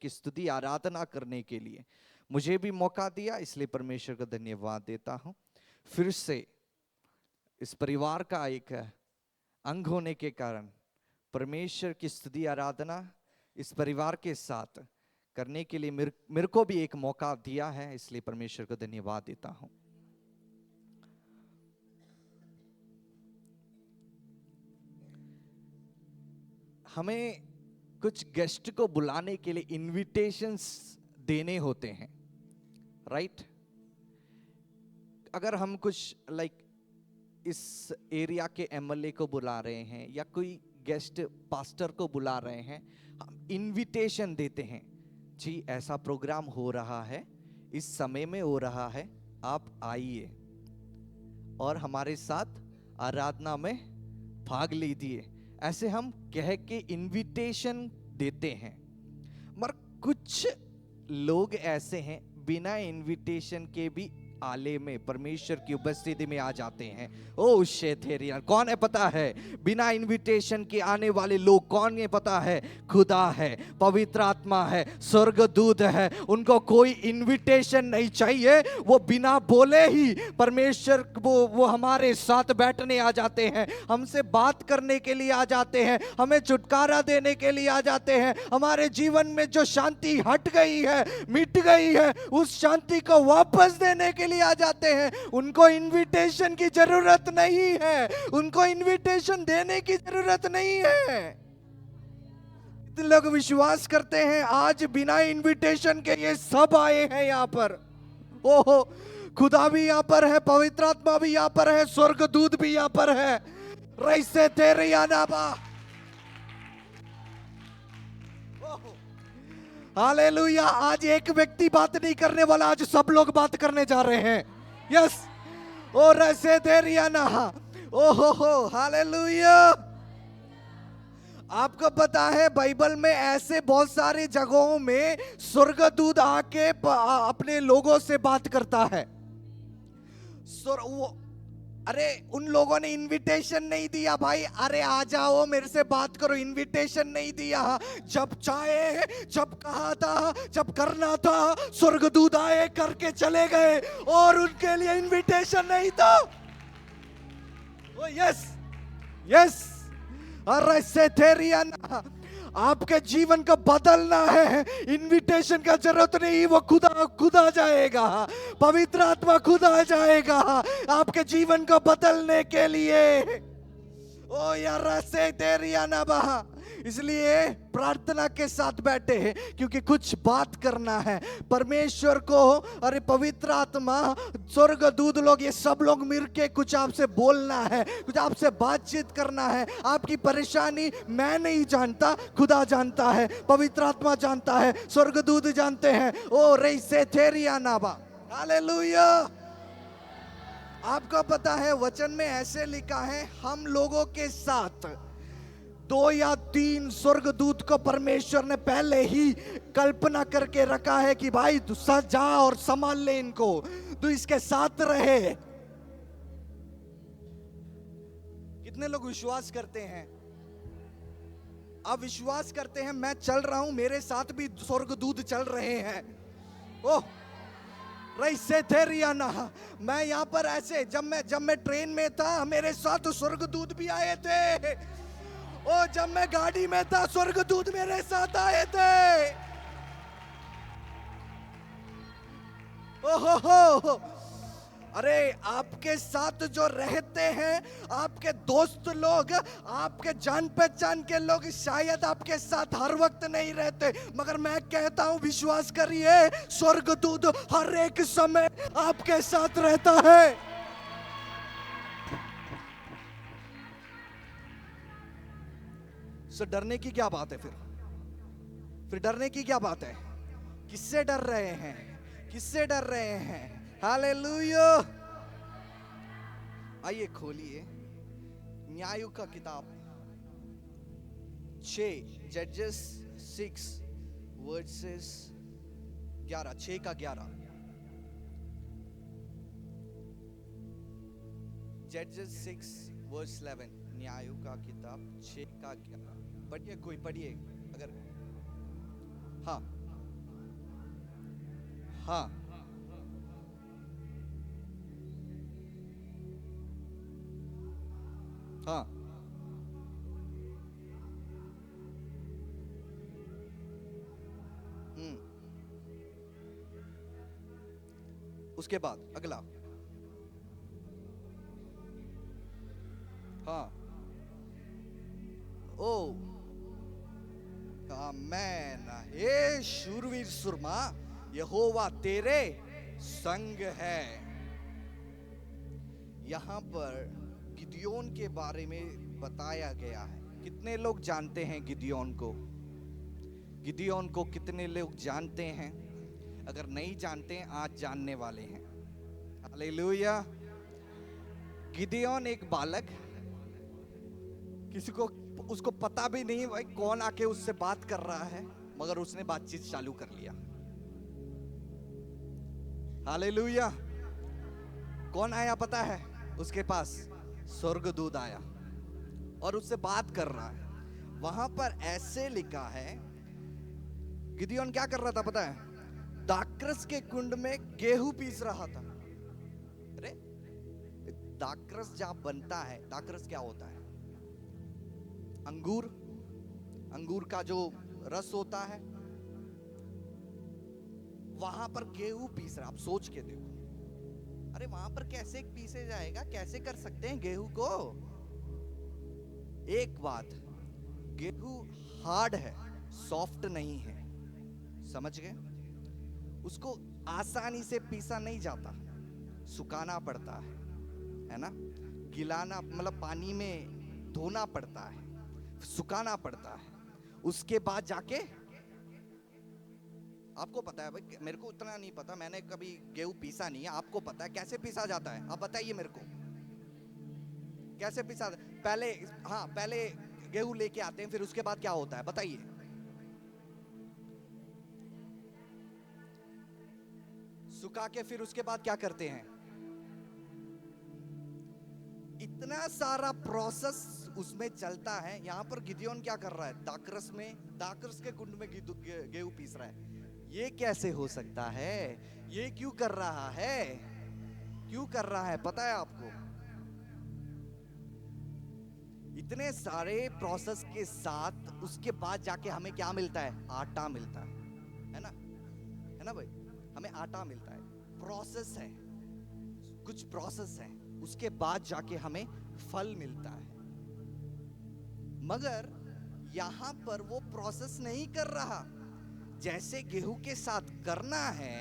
की स्तुति आराधना करने के लिए मुझे भी मौका दिया, इसलिए परमेश्वर को धन्यवाद देता हूँ। फिर से इस परिवार का एक अंग होने के कारण परमेश्वर की स्तुति आराधना इस परिवार के साथ करने के लिए मेरे को भी एक मौका दिया है, इसलिए परमेश्वर को धन्यवाद देता हूँ। हमें कुछ गेस्ट को बुलाने के लिए इनविटेशंस देने होते हैं, राइट? अगर हम कुछ इस एरिया के एमएलए को बुला रहे हैं या कोई गेस्ट पास्टर को बुला रहे हैं, हम इनविटेशन देते हैं, जी ऐसा प्रोग्राम हो रहा है, इस समय में हो रहा है, आप आइए और हमारे साथ आराधना में भाग लीजिए। ऐसे हम कह के इनविटेशन देते हैं। मगर कुछ लोग ऐसे हैं बिना इनविटेशन के भी आले में परमेश्वर की उपस्थिति में आ जाते हैं। ओ शेथेरिया, कौन है पता है? बिना इनविटेशन के आने वाले लोग कौन है पता है? खुदा है, पवित्र आत्मा है, स्वर्गदूत है। उनको कोई इनविटेशन नहीं चाहिए, वो बिना बोले ही परमेश्वर वो हमारे साथ बैठने आ जाते हैं, हमसे बात करने के लिए आ जाते हैं, हमें छुटकारा देने के लिए आ जाते हैं। हमारे जीवन में जो शांति हट गई है, मिट गई है, उस शांति को वापस देने के लिए आ जाते हैं। उनको इनविटेशन की जरूरत नहीं है, उनको इनविटेशन देने की जरूरत नहीं है। लोग विश्वास करते हैं आज बिना इनविटेशन के ये सब आए हैं यहाँ पर। ओहो, खुदा भी यहाँ पर है, पवित्र आत्मा भी यहाँ पर है, स्वर्गदूत भी यहाँ पर है। रईसे तेरे यानाबा, हालेलुया। आज एक व्यक्ति बात नहीं करने वाला, आज सब लोग बात करने जा रहे हैं। यस, ओ रईसे तेरे याना, ओहो हो, हालेलुया। आपको पता है बाइबल में ऐसे बहुत सारी जगहों में स्वर्गदूत आके अपने लोगों से बात करता है। अरे उन लोगों ने इनविटेशन नहीं दिया भाई, अरे आ जाओ मेरे से बात करो, इनविटेशन नहीं दिया। जब चाहे, जब कहा था, जब करना था, स्वर्गदूत आए करके चले गए, और उनके लिए इनविटेशन नहीं था। ओ यस यस, अरे सेथेरियाना, आपके जीवन को बदलना है, इनविटेशन का जरूरत नहीं, वो खुद आ जाएगा, पवित्र आत्मा खुद आ जाएगा आपके जीवन को बदलने के लिए। ओ यार से तेरियाना बहा, इसलिए प्रार्थना के साथ बैठे हैं क्योंकि कुछ बात करना है परमेश्वर को। अरे पवित्र आत्मा, स्वर्गदूत लोग, ये सब लोग मिलके कुछ आपसे बोलना है, कुछ आपसे बातचीत करना है। आपकी परेशानी मैं नहीं जानता, खुदा जानता है, पवित्र आत्मा जानता है, स्वर्गदूत जानते हैं। ओ रे से थेरियाना बा, हालेलुया। आपको पता है वचन में ऐसे लिखा है, हम लोगों के साथ 2 या 3 स्वर्गदूत को परमेश्वर ने पहले ही कल्पना करके रखा है कि भाई तू जा और संभाल ले इनको, तू इसके साथ रहे। कितने लोग विश्वास करते हैं? आप विश्वास करते हैं मैं चल रहा हूं, मेरे साथ भी स्वर्गदूत चल रहे हैं। ओह रईसे थेरियाना, मैं यहाँ पर ऐसे जब मैं ट्रेन में था, मेरे साथ स्वर्गदूत भी आए थे। ओ जब मैं गाड़ी में था, स्वर्गदूत मेरे साथ आए थे। ओहो, अरे आपके साथ जो रहते हैं, आपके दोस्त लोग, आपके जान पहचान के लोग शायद आपके साथ हर वक्त नहीं रहते, मगर मैं कहता हूं विश्वास करिए, स्वर्गदूत हर एक समय आपके साथ रहता है। सो डरने की क्या बात है? फिर डरने की क्या बात है? किससे डर रहे हैं? किससे डर रहे हैं? हालेलुया। आइए खोलिए न्यायों का किताब 6, जजेस 6 वर्सेस 11, 6 का 11। जजेस 6 वर्स 11, न्यायों का किताब 6 का 11। पढ़िए, कोई पढ़िए अगर। हाँ, हाँ, हाँ, हम्म। उसके बाद अगला। हाँ। ओ, आमेन। हे शूरवीर सुरमा, यहोवा तेरे संग है। यहाँ पर गिदियोन के बारे में बताया गया है। कितने लोग जानते हैं गिदियोन को? गिदियोन को कितने लोग जानते हैं? अगर नहीं जानते हैं, आज जानने वाले हैं। हालेलुया। गिदियोन एक बालक, किसी को उसको पता भी नहीं भाई कौन आके उससे बात कर रहा है, मगर उसने बातचीत चालू कर लिया। हालेलुया। कौन आया पता है उसके पास? स्वर्गदूत आया और उससे बात कर रहा है। वहां पर ऐसे लिखा है, गिदियोन क्या कर रहा था पता है? दाखरस के कुंड में गेहूं पीस रहा था। अरे, दाखरस जहां बनता है, दाखरस क्या होता है? अंगूर, अंगूर का जो रस होता है, वहां पर गेहूं पीस रहा। आप सोच के देखो, अरे वहां पर कैसे पीसे जाएगा? कैसे कर सकते हैं गेहूं को? एक बात, गेहूं हार्ड है, सॉफ्ट नहीं है। समझ गए? उसको आसानी से पीसा नहीं जाता, सुखाना पड़ता है ना? गिलाना मतलब पानी में धोना पड़ता है, सुखाना पड़ता है, उसके बाद जाके। आपको पता है भाई, मेरे को उतना नहीं पता, मैंने कभी गेहूं पीसा नहीं है। आपको पता है कैसे पीसा जाता है? आप बताइए मेरे को, कैसे पीसा? पहले, हाँ, पहले गेहूं लेके आते हैं, फिर उसके बाद क्या होता है बताइए? सुखा के फिर उसके बाद क्या करते हैं? इतना सारा प्रोसेस उसमें चलता है। यहाँ पर गिदियोन क्या कर रहा है? दाखरस में, दाखरस के कुंड में गेहूं पीस रहा है। ये कैसे हो सकता है? ये क्यों कर रहा है? क्यों कर रहा है पता है आपको? इतने सारे प्रोसेस के साथ उसके बाद जाके हमें क्या मिलता है? आटा मिलता है ना? है ना भाई? हमें आटा मिलता है। प्रोसेस है, कुछ प्रोसेस है, उसके बाद जाके हमें फल मिलता है। मगर यहां पर वो प्रोसेस नहीं कर रहा जैसे गेहूं के साथ करना है।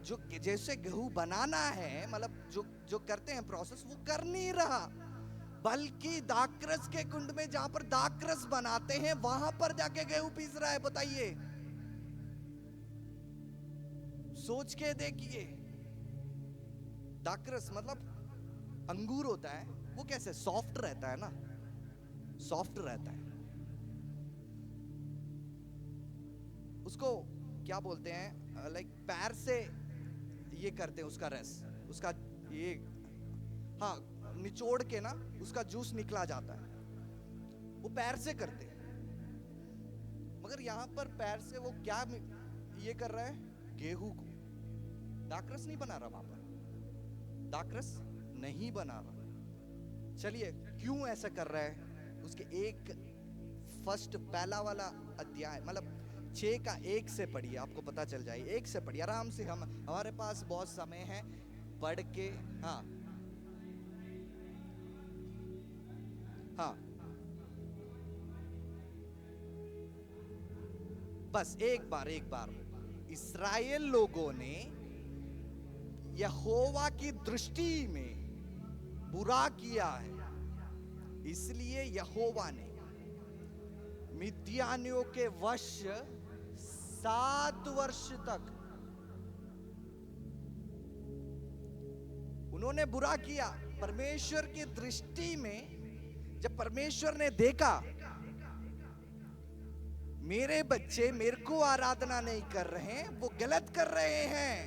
जो जैसे गेहूं बनाना है, मतलब जो जो करते हैं प्रोसेस, वो कर नहीं रहा। बल्कि दाखरस के कुंड में जहां पर दाखरस बनाते हैं, वहां पर जाके गेहूं पीस रहा है। बताइए, सोच के देखिए। दाखरस मतलब अंगूर होता है, वो कैसे सॉफ्ट रहता है ना, सॉफ्ट रहता है। उसको क्या बोलते हैं? लाइक पैर से ये करते हैं उसका रस, उसका ये, हाँ, निचोड़ के ना उसका जूस निकला जाता है। वो पैर से करते हैं। मगर यहाँ पर पैर से वो क्या ये कर रहा है? गेहूं को। दाखरस नहीं बना रहा वहां पर, दाखरस नहीं बना रहा। चलिए, क्यों ऐसा कर रहा है? उसके एक फर्स्ट पहला वाला अध्याय, मतलब 6 का 1 से पढ़िए, आपको पता चल जाए। 1 से पढ़िए आराम से, हम हमारे पास बहुत समय है पढ़ के। हाँ, हाँ, बस एक बार इस्राएल लोगों ने यहोवा की दृष्टि में बुरा किया है, इसलिए यहोवा ने मिद्यानियों के वश 7 वर्ष तक उन्होंने बुरा किया। परमेश्वर की दृष्टि में जब परमेश्वर ने देखा मेरे बच्चे मेरे को आराधना नहीं कर रहे हैं, वो गलत कर रहे हैं,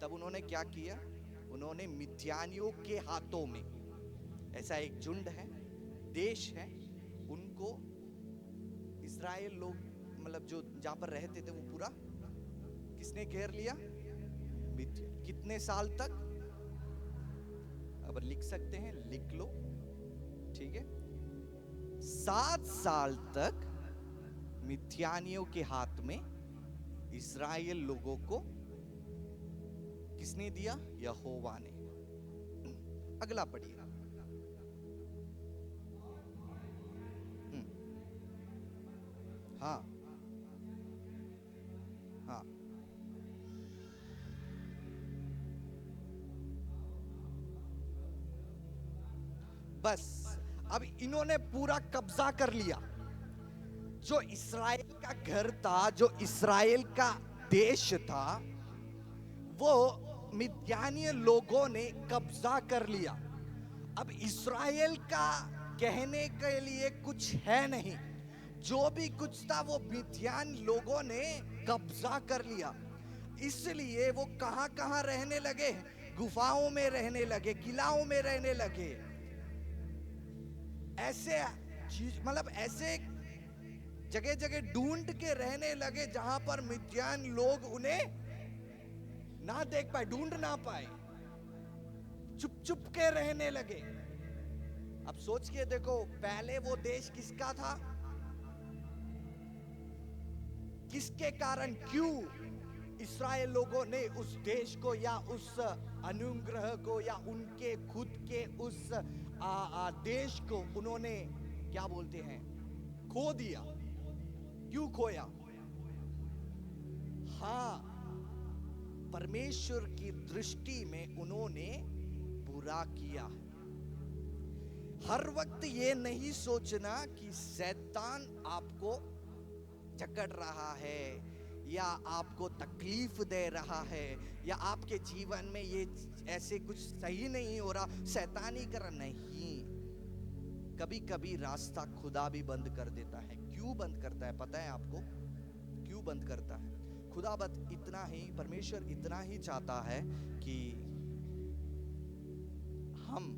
तब उन्होंने क्या किया? उन्होंने मिद्यानियों के हाथों में, ऐसा एक झुंड है, देश है, उनको इस्राएल लोग मतलब जो जहां पर रहते थे वो पूरा किसने घेर लिया? मिद्यान। कितने साल तक? अब लिख सकते हैं, लिख लो, ठीक है। 7 साल तक मिद्यानियों के हाथ में इस्राएल लोगों को किसने दिया? यहोवा ने। अगला पढ़िए। हाँ हाँ, बस अब इन्होंने पूरा कब्जा कर लिया। जो इस्राएल का घर था, जो इस्राएल का देश था, वो मिद्यानी लोगों ने कब्जा कर लिया। अब इस्राएल का कहने के लिए कुछ है नहीं, जो भी कुछ था वो मिद्यान लोगों ने कब्जा कर लिया। इसलिए वो कहां कहां रहने लगे? गुफाओं में रहने लगे, किलाओं में रहने लगे। ऐसे चीज, मतलब ऐसे जगह जगह ढूंढ के रहने लगे जहां पर मिद्यान लोग उन्हें ना देख पाए, ढूंढ ना पाए, चुप चुप के रहने लगे। अब सोच के देखो, पहले वो देश किसका था? किसके कारण, क्यों इस्राएल लोगों ने उस देश को या उस अनुग्रह को या उनके खुद के उस देश को उन्होंने क्या बोलते हैं, खो दिया? क्यों खोया? हाँ, परमेश्वर की दृष्टि में उन्होंने बुरा किया। हर वक्त ये नहीं सोचना कि शैतान आपको जकड़ रहा है या आपको तकलीफ दे रहा है या आपके जीवन में ये ऐसे कुछ सही नहीं हो रहा, शैतान ही कर रहा। नहीं, कभी कभी रास्ता खुदा भी बंद कर देता है। क्यों बंद करता है पता है आपको? क्यों बंद करता है? खुदा बस इतना ही, परमेश्वर इतना ही चाहता है कि हम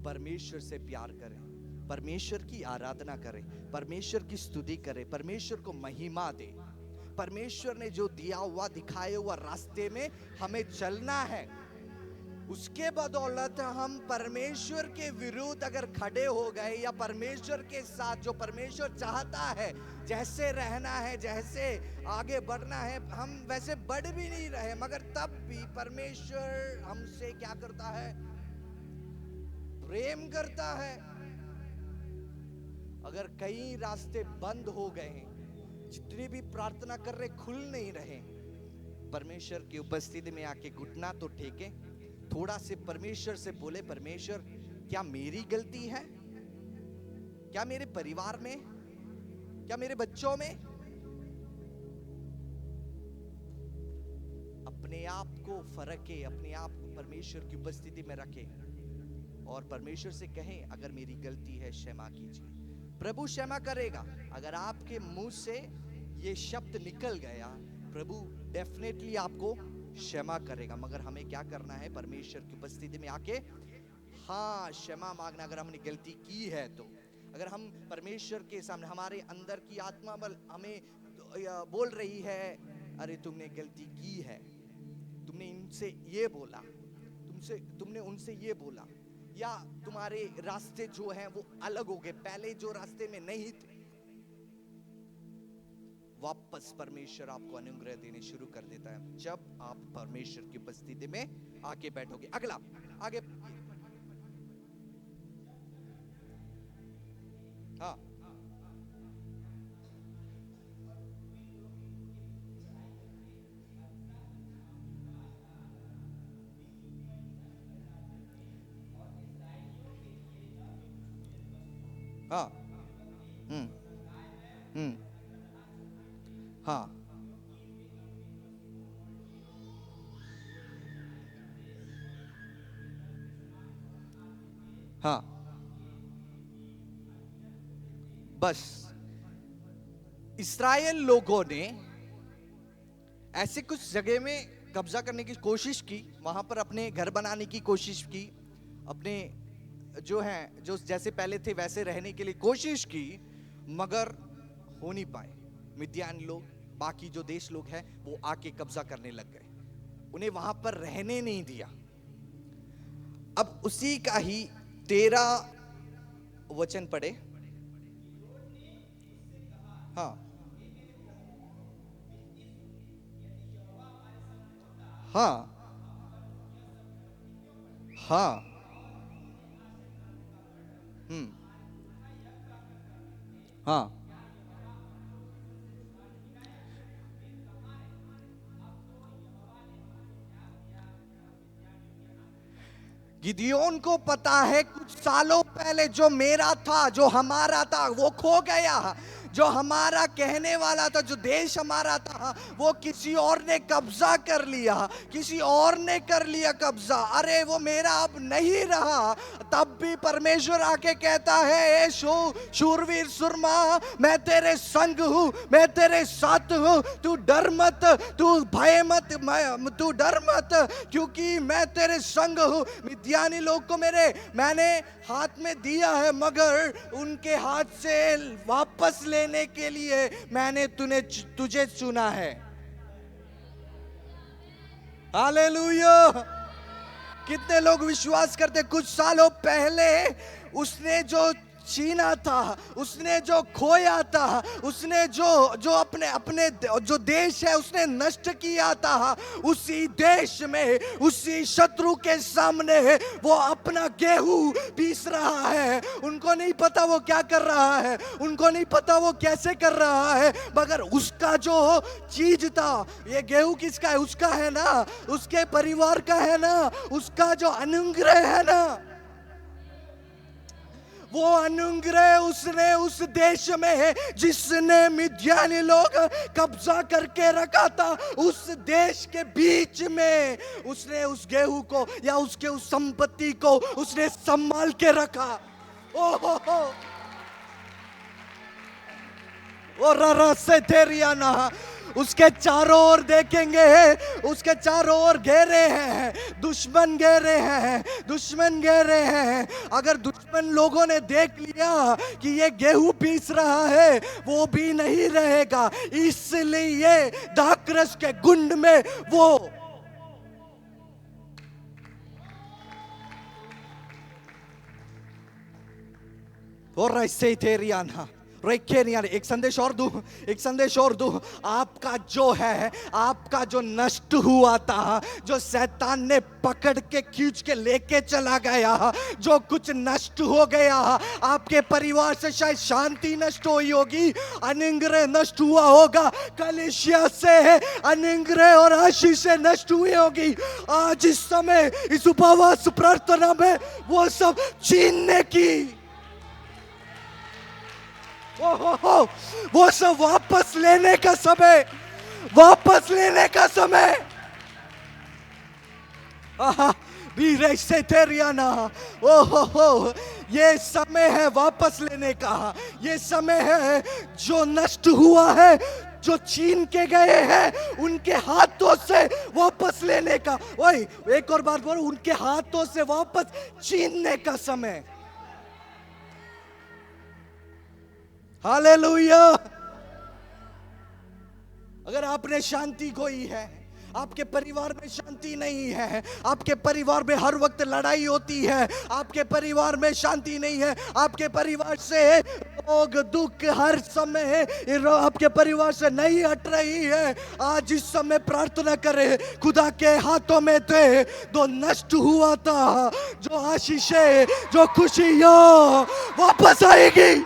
परमेश्वर से प्यार करें, परमेश्वर की आराधना करें, परमेश्वर की स्तुति करें, परमेश्वर को महिमा दे। परमेश्वर ने जो दिया हुआ, दिखाए हुआ रास्ते में हमें चलना है। उसके बदौलत हम परमेश्वर के विरुद्ध अगर खड़े हो गए या परमेश्वर के साथ जो परमेश्वर चाहता है जैसे रहना है, जैसे आगे बढ़ना है, हम वैसे बढ़ भी नहीं रहे, मगर तब भी परमेश्वर हमसे क्या करता है? प्रेम करता है। अगर कई रास्ते बंद हो गए, जितनी भी प्रार्थना कर रहे खुल नहीं रहे, परमेश्वर की उपस्थिति में आके घुटना तो टेके, थोड़ा से परमेश्वर से बोले, परमेश्वर क्या मेरी गलती है? क्या मेरे परिवार में, क्या मेरे बच्चों में? अपने आप को फरके, अपने आप को परमेश्वर की उपस्थिति में रखे और परमेश्वर से कहें, अगर मेरी गलती है क्षमा कीजिए। प्रभु क्षमा करेगा। अगर आपके मुंह से ये शब्द निकल गया, प्रभु डेफिनेटली आपको क्षमा करेगा। मगर हमें क्या करना है? परमेश्वर की उपस्थिति में आके हाँ क्षमा मांगना। अगर हमने गलती की है तो, अगर हम परमेश्वर के सामने, हमारे अंदर की आत्मा बल हमें बोल रही है, अरे तुमने गलती की है, तुमने इनसे ये बोला, तुमने उनसे ये बोला, या तुम्हारे रास्ते जो हैं वो अलग हो गए, पहले जो रास्ते में नहीं थे। वापस परमेश्वर आपको अनुग्रह देने शुरू कर देता है जब आप परमेश्वर की उपस्थिति में आके बैठोगे। अगला, आगे। हाँ, हाँ, हम्म, हम्म, हाँ, हाँ, बस इस्राएल लोगों ने ऐसे कुछ जगह में कब्जा करने की कोशिश की, वहां पर अपने घर बनाने की कोशिश की, अपने जो हैं, जो जैसे पहले थे वैसे रहने के लिए कोशिश की, मगर हो नहीं पाए। मिद्यान लोग बाकी जो देश लोग हैं वो आके कब्जा करने लग गए, उन्हें वहां पर रहने नहीं दिया। अब उसी का ही 13 वचन पढ़े। हाँ हाँ हाँ। हाँ। गिदियोन को पता है कुछ सालों पहले जो मेरा था, जो हमारा था, वो खो गया। जो हमारा कहने वाला था, जो देश हमारा था, वो किसी और ने कब्जा कर लिया, किसी और ने कर लिया कब्जा। अरे वो मेरा अब नहीं रहा। तब भी परमेश्वर आके कहता है, ए शूरवीर सुरमा, मैं तेरे संग हूं, मैं तेरे साथ हूं, तू डर मत, तू भय मत, तू डर मत, क्योंकि मैं तेरे संग हूं। मिद्यानी लोग को मैंने हाथ में दिया है, मगर उनके हाथ से वापस लेने के लिए मैंने तुझे चुना है। हालेलुया। कितने लोग विश्वास करते? कुछ सालों पहले उसने जो छीना था, उसने जो खोया था, उसने जो अपने जो देश है उसने नष्ट किया था, उसी देश में, उसी शत्रु के सामने वो अपना गेहूं पीस रहा है। उनको नहीं पता वो क्या कर रहा है, उनको नहीं पता वो कैसे कर रहा है, मगर उसका जो चीज था, ये गेहूं किसका है? उसका है ना, उसके परिवार का है ना, उसका जो अनुग्रह है ना, वो अनुग्रह उसने उस देश में जिसने मिद्यानी लोग कब्जा करके रखा था, उस देश के बीच में उसने उस गेहूं को या उसके उस संपत्ति को उसने संभाल के रखा। ओहो ओ ररा से तेरियाना। उसके चारों ओर देखेंगे, उसके चारों ओर घेरे हैं, दुश्मन घेरे हैं, दुश्मन घेरे हैं। अगर दुश्मन लोगों ने देख लिया कि ये गेहूं पीस रहा है, वो भी नहीं रहेगा। इसलिए दाखरस के गुंड में वो और ऐसे तेरियाना एक संदेश और दूं, एक संदेश और दूं। आपका जो है, आपका जो नष्ट हुआ था, जो शैतान ने पकड़ के खींच के लेके चला गया, जो कुछ नष्ट हो गया, आपके परिवार से शायद शांति नष्ट हुई होगी, अनुग्रह नष्ट हुआ होगा, कलीसिया से अनुग्रह और आशीष से नष्ट हुई होगी। आज इस समय इस उपवास प्रार्थना में वो सब छीनने की, वो सब वापस लेने का समय, वापस लेने का समय। बीरे से तेरियाना, ओहो, ये समय है वापस लेने का। ये समय है जो नष्ट हुआ है, जो छीन के गए हैं, उनके हाथों से वापस लेने का। ओए एक और बात बोलो, उनके हाथों से वापस छीनने का समय। हालेलुया। अगर आपने शांति खोई है, आपके परिवार में शांति नहीं है, आपके परिवार में हर वक्त लड़ाई होती है, आपके परिवार में शांति नहीं है, आपके परिवार से रोग दुख हर समय आपके परिवार से नहीं हट रही है, आज इस समय प्रार्थना करें। खुदा के हाथों में थे, जो नष्ट हुआ था, जो आशीषें, जो खुशियां वापस आएगी।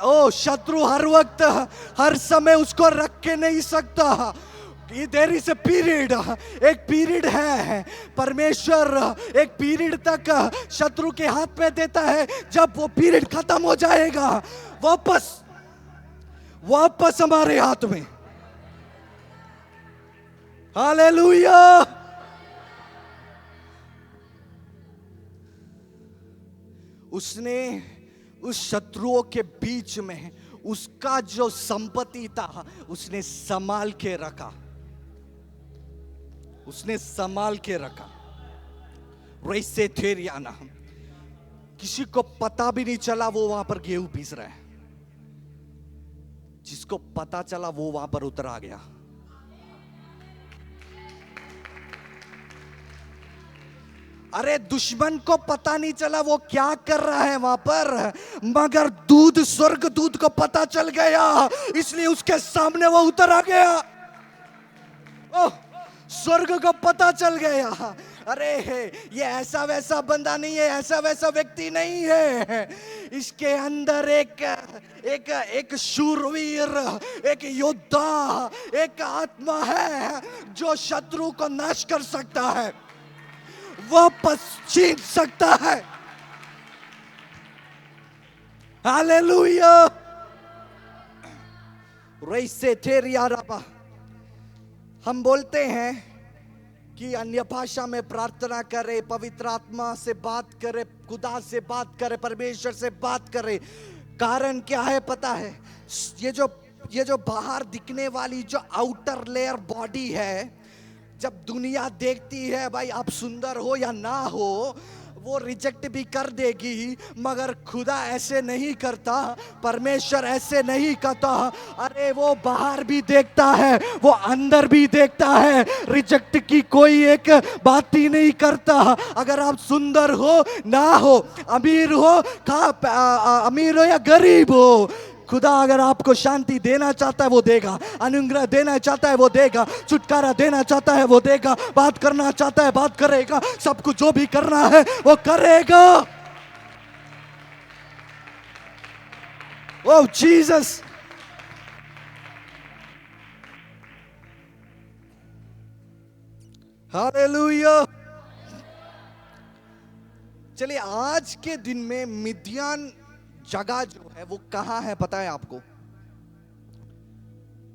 ओ शत्रु हर वक्त हर समय उसको रख के नहीं सकता। देयर इज ए पीरियड, एक पीरियड है, परमेश्वर एक पीरियड तक शत्रु के हाथ में देता है। जब वो पीरियड खत्म हो जाएगा, वापस हमारे हाथ में। हालेलुया। उसने उस शत्रुओं के बीच में उसका जो संपत्ति था उसने संभाल के रखा, उसने संभाल के रखा। वैसे थेरियाना, किसी को पता भी नहीं चला वो वहां पर गेहूं पीस रहा है। जिसको पता चला वो वहां पर उतर आ गया। अरे दुश्मन को पता नहीं चला वो क्या कर रहा है वहां पर, मगर दूध स्वर्ग दूत को पता चल गया, इसलिए उसके सामने वो उतर आ गया। ओह, स्वर्ग को पता चल गया। अरे ये ऐसा वैसा बंदा नहीं है, ऐसा वैसा व्यक्ति नहीं है, इसके अंदर एक शूरवीर, एक योद्धा, एक आत्मा है जो शत्रु को नाश कर सकता है, वापस छीन सकता है। हालेलुया। रईसे थेरिया रबा। हम बोलते हैं कि अन्य भाषा में प्रार्थना करे, पवित्र आत्मा से बात करे, खुदा से बात करे, परमेश्वर से बात करे। कारण क्या है पता है? ये जो बाहर दिखने वाली जो आउटर लेयर बॉडी है, जब दुनिया देखती है भाई आप सुंदर हो या ना हो, वो रिजेक्ट भी कर देगी, मगर खुदा ऐसे नहीं करता, परमेश्वर ऐसे नहीं करता। अरे वो बाहर भी देखता है, वो अंदर भी देखता है, रिजेक्ट की कोई एक बात ही नहीं करता। अगर आप सुंदर हो ना हो, अमीर हो अमीर हो या गरीब हो, खुदा अगर आपको शांति देना चाहता है वो देगा, अनुग्रह देना चाहता है वो देगा, छुटकारा देना चाहता है वो देगा, बात करना चाहता है बात करेगा, सब कुछ जो भी करना है वो करेगा। ओह जीसस। हालेलुया। चलिए, आज के दिन में मिद्यान जगह जो है वो कहां है पता है आपको?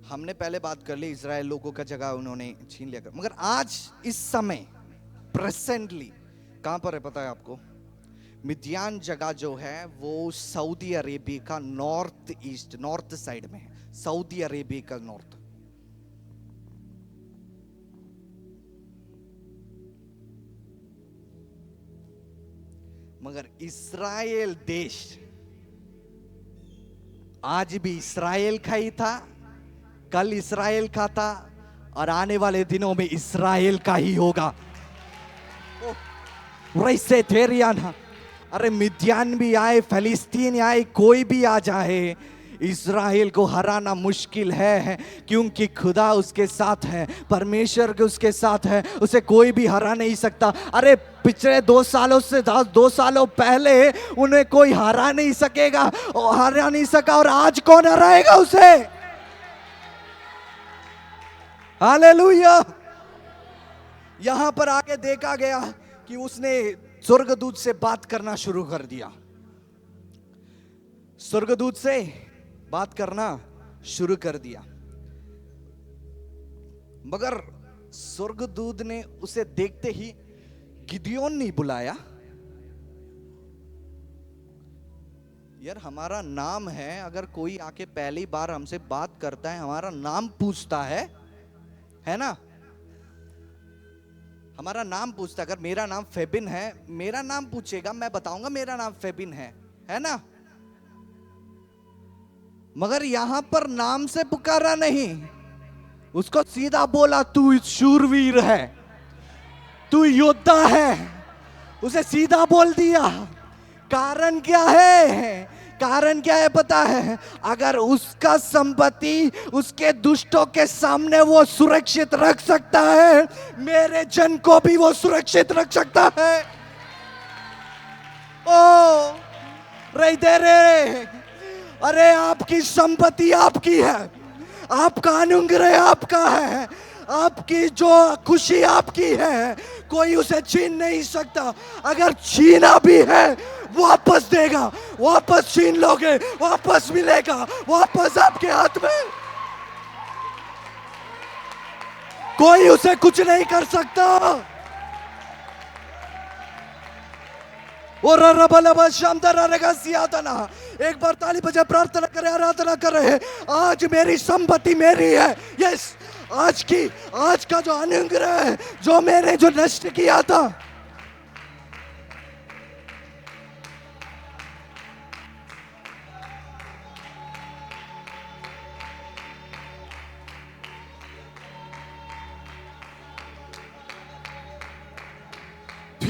हमने पहले बात कर ली, इजराइल लोगों का जगह उन्होंने छीन लिया, मगर आज इस समय प्रेजेंटली कहां पर है पता है आपको? मिद्यान जगह जो है वो सऊदी अरेबिया का नॉर्थ साइड में है, सऊदी अरेबिया का नॉर्थ। मगर इस्राएल देश आज भी इस्राएल का ही था, कल इस्राएल का था, और आने वाले दिनों में इस्राएल का ही होगा। वैसे थेरियाना, अरे मिद्यान भी आए, फिलिस्तीन आए, कोई भी आ जाए, इस्राएल को हराना मुश्किल है, क्योंकि खुदा उसके साथ है, परमेश्वर के उसके साथ है, उसे कोई भी हरा नहीं सकता। अरे पिछले 2 सालों पहले उन्हें कोई हरा नहीं सकेगा, हरा नहीं सका, और आज कौन हराएगा उसे? हालेलुया। यहां पर आगे देखा गया कि उसने स्वर्गदूत से बात करना शुरू कर दिया, स्वर्गदूत से बात करना शुरू कर दिया, मगर स्वर्गदूत ने उसे देखते ही गिदियोन नहीं बुलाया। यार हमारा नाम है, अगर कोई आके पहली बार हमसे बात करता है, हमारा नाम पूछता है ना? हमारा नाम पूछता, अगर मेरा नाम फेबिन है, मेरा नाम पूछेगा, मैं बताऊंगा मेरा नाम फेबिन है ना? मगर यहां पर नाम से पुकारा नहीं, उसको सीधा बोला तू शूरवीर है, तू योद्धा है, उसे सीधा बोल दिया। कारण क्या है? कारण क्या है पता है? अगर उसका संपत्ति उसके दुष्टों के सामने वो सुरक्षित रख सकता है, मेरे जन को भी वो सुरक्षित रख सकता है। ओ रही दे रे, अरे आपकी संपत्ति आपकी है, आपका अनुग्रह आपका है, आपकी जो खुशी आपकी है, कोई उसे छीन नहीं सकता। अगर छीना भी है वापस देगा, वापस छीन लोगे वापस मिलेगा, वापस आपके हाथ में, कोई उसे कुछ नहीं कर सकता। और एक बार ताली बजा प्रार्थना करे, आराधना करे। आज मेरी संपत्ति मेरी है। यस, आज का जो अनुग्रह है जो मैंने जो नष्ट किया था,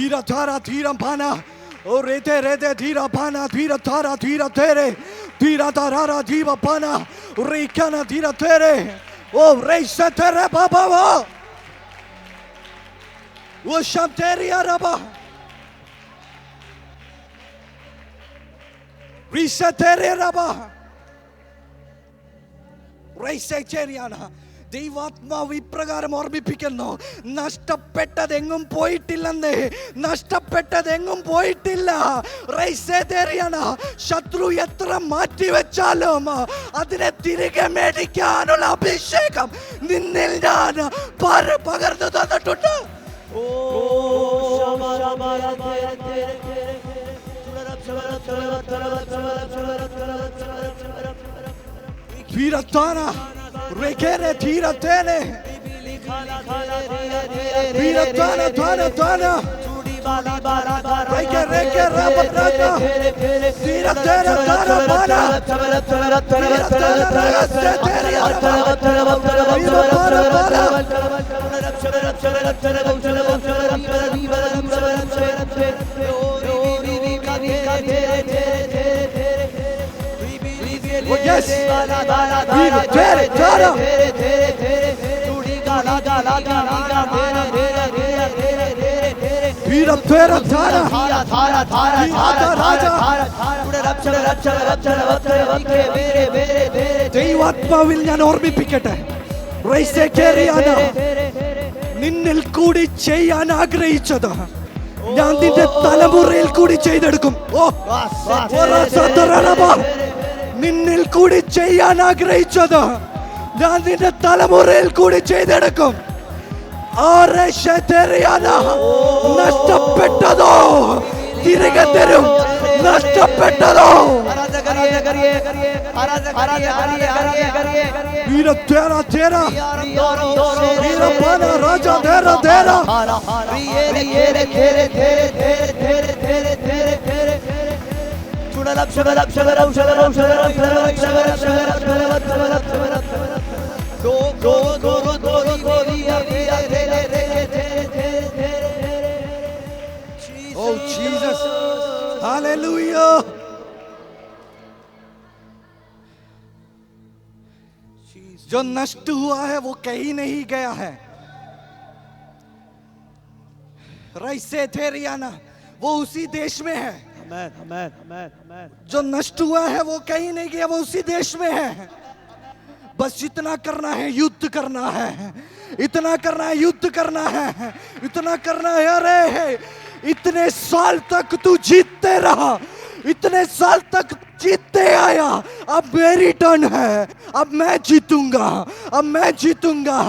धीरा थारा धीरा पाना ओ रेते रेते धीरा पाना धीरा थारा धीरा तेरे धीरा तारा धीरा पाना रेखाना धीरा तेरे ओ रेसे तेरे बाबा वो शाम तेरी अरबा रेसे तेरे रबा रेसे चेरियाना ദൈവാത്മാവ് ഇപ്രകാരം ഓർമ്മിപ്പിക്കുന്നു, നഷ്ടപ്പെട്ടതെങ്ങും പോയിട്ടില്ലെന്ന്. നഷ്ടപ്പെട്ടതെങ്ങും പോയിട്ടില്ല. ശത്രു എത്ര മാറ്റിവെച്ചാലും അതിനെ തിരികെ മേടിക്കാനുള്ള അഭിഷേകം നിന്നിൽ ഞാൻ പകർന്നു തന്നിട്ടുണ്ട്. Viratana, rekere tiratene, Viratana, Tana, Tana, rekere, rekere, rabatana, tiratena, Tana, Tana, Viratana, ragasteteria, Oh yes, Tere Tara, Vira Tera Tara, ദൈവാത്മാവിൽ ഞാൻ ഓർമ്മിപ്പിക്കട്ടെ, റൈസേ കേറിയാന നിന്നിൽ കൂടി ചെയ്യാൻ ആഗ്രഹിച്ചത് ഞാൻ നിന്റെ തലമുറയിൽ കൂടി ചെയ്തെടുക്കും. നിന്നിൽ കൂടി ചെയ്യാൻ ആഗ്രഹിച്ചത് ഞാൻ നിന്റെ തലമുറയിൽ കൂടി ചെയ്തെടുക്കും. നഷ്ടപ്പെട്ടതോ തിരികെ തരും. നഷ്ടപ്പെട്ടതോ രാജാ Oh Jesus, hallelujah. जो नष्ट हुआ है वो कहीं नहीं गया है. रईसे थेरियाना वो उसी देश में है. Amen, amen, amen, amen. जो नष्ट हुआ है वो कहीं नहीं गया, वो उसी देश में है. बस इतना करना है, युद्ध करना है. इतना करना है, युद्ध करना है. इतना करना है. अरे इतने साल तक तू जीतते रहा, इतने साल तक जीतते आया. अब मेरी टर्न है. अब मैं जीतूंगा. अब मैं जीतूंगा.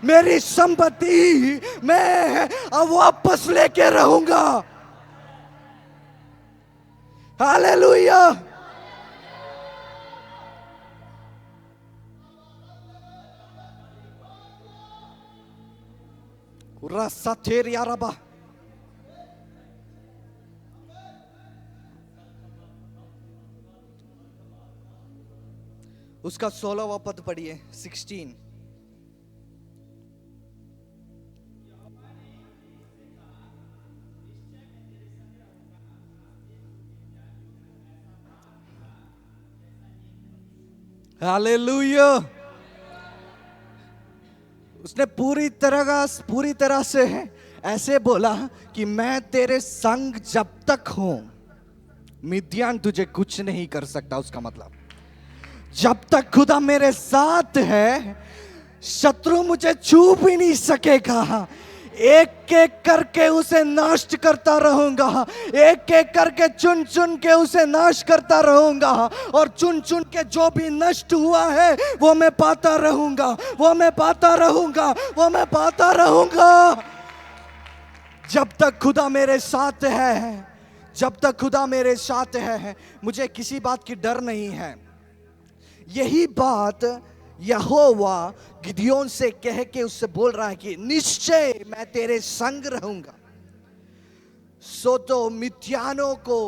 मेरी संपत्ति मैं अब वापस लेके रहूंगा. हालेलुया. Rasateria raba. उसका 16वां पद पढ़िए 16. हालेलुया. उसने पूरी तरह से ऐसे बोला कि मैं तेरे संग जब तक हूं मिद्यान तुझे कुछ नहीं कर सकता. उसका मतलब जब तक खुदा मेरे साथ है शत्रु मुझे छू भी नहीं सकेगा. एक एक करके उसे नाश करता रहूंगा. एक एक करके चुन चुन के उसे नाश करता रहूंगा. और चुन चुन के जो भी नष्ट हुआ है वो मैं पाता रहूंगा. वो मैं पाता रहूंगा. वो मैं पाता रहूंगा. जब तक खुदा मेरे साथ है, जब तक खुदा मेरे साथ है मुझे किसी बात की डर नहीं है. यही बात यहोवा गिदयोन से कह के उससे बोल रहा है कि निश्चय मैं तेरे संग रहूंगा. सो तो मिद्यानों को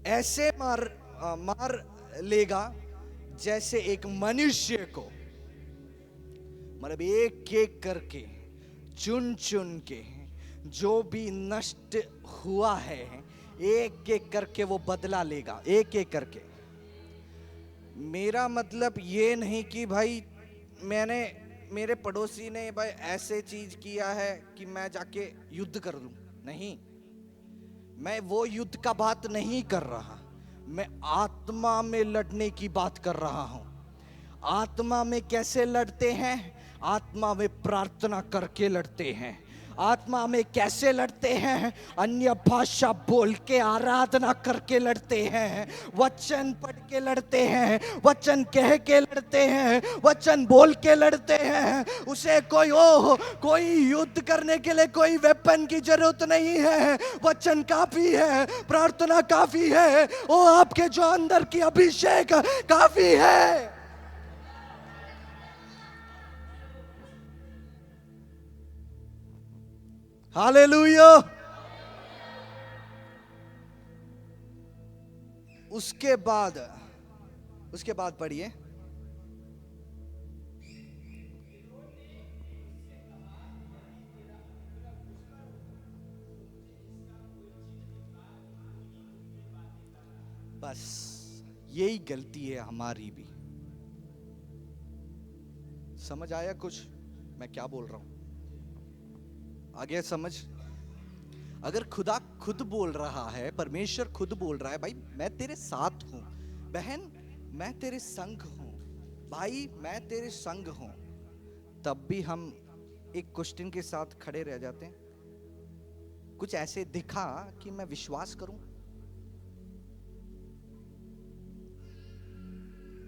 ऐसे मार लेगा जैसे एक मनुष्य को, मतलब एक एक करके चुन चुन के जो भी नष्ट हुआ है एक एक करके वो बदला लेगा, एक एक करके। मेरा मतलब ये नहीं कि भाई मेरे पड़ोसी ने भाई ऐसे चीज किया है कि मैं जाके युद्ध कर लूं, नहीं, मैं वो युद्ध का बात नहीं कर रहा, मैं आत्मा में लड़ने की बात कर रहा हूं। आत्मा में कैसे लड़ते हैं? आत्मा में प्रार्थना करके लड़ते हैं। आत्मा में कैसे लड़ते हैं? अन्य भाषा बोल के आराधना करके लड़ते हैं, वचन पढ़ के लड़ते हैं, वचन कह के लड़ते हैं, वचन बोल के लड़ते हैं। उसे कोई युद्ध करने के लिए कोई वेपन की जरूरत नहीं है, वचन काफी है, प्रार्थना काफी है, वो आपके जो अंदर की अभिषेक काफी है। हालेलुया। उसके बाद पढ़िए, बस यही गलती है हमारी भी। समझ आया कुछ मैं क्या बोल रहा हूं? आगे समझ। अगर खुदा खुद बोल रहा है, परमेश्वर खुद बोल रहा है, भाई मैं तेरे साथ हूं, बहन मैं तेरे संग हूं, भाई मैं तेरे संग हूं, तब भी हम एक क्वेश्चन के साथ खड़े रह जाते हैं। कुछ ऐसे दिखा कि मैं विश्वास करूं,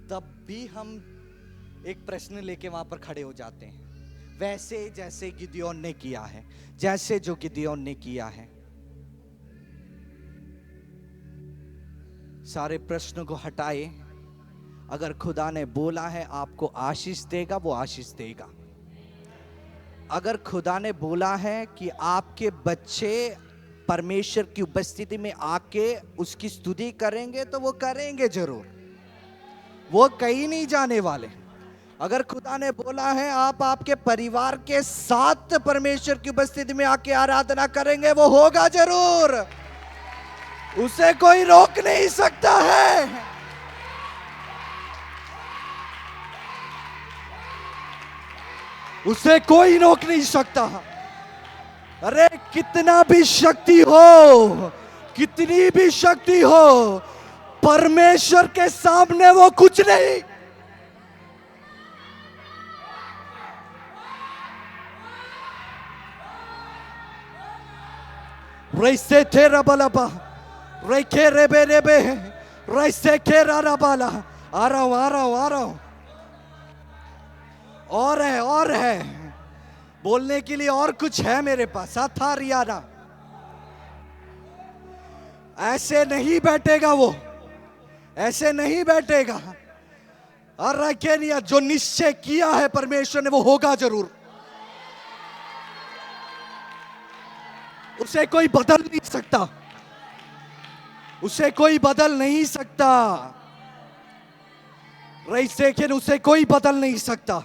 तब भी हम एक प्रश्न लेके वहां पर खड़े हो जाते हैं, वैसे जैसे गिदियोन ने किया है, जैसे जो गिदियोन ने किया है। सारे प्रश्नों को हटाए। अगर खुदा ने बोला है आपको आशीष देगा, वो आशीष देगा। अगर खुदा ने बोला है कि आपके बच्चे परमेश्वर की उपस्थिति में आके उसकी स्तुति करेंगे, तो वो करेंगे जरूर, वो कहीं नहीं जाने वाले। अगर खुदा ने बोला है आप आपके परिवार के साथ परमेश्वर की उपस्थिति में आके आराधना करेंगे, वो होगा जरूर, उसे कोई रोक नहीं सकता है। उसे कोई रोक नहीं सकता। अरे कितना भी शक्ति हो, कितनी भी शक्ति हो, परमेश्वर के सामने वो कुछ नहीं। रैसे थे रबलबा, रैखे रेबे रेबे, रैसे खे राबाला। आ रहा हूं। और है बोलने के लिए, और कुछ है मेरे पास। साथारियाना ऐसे नहीं बैठेगा, वो ऐसे नहीं बैठेगा। और रखेनिया जो निश्चय किया है परमेश्वर ने, वो होगा जरूर, उसे कोई बदल नहीं सकता, उसे कोई बदल नहीं सकता। रईस देखें, उसे कोई बदल नहीं सकता।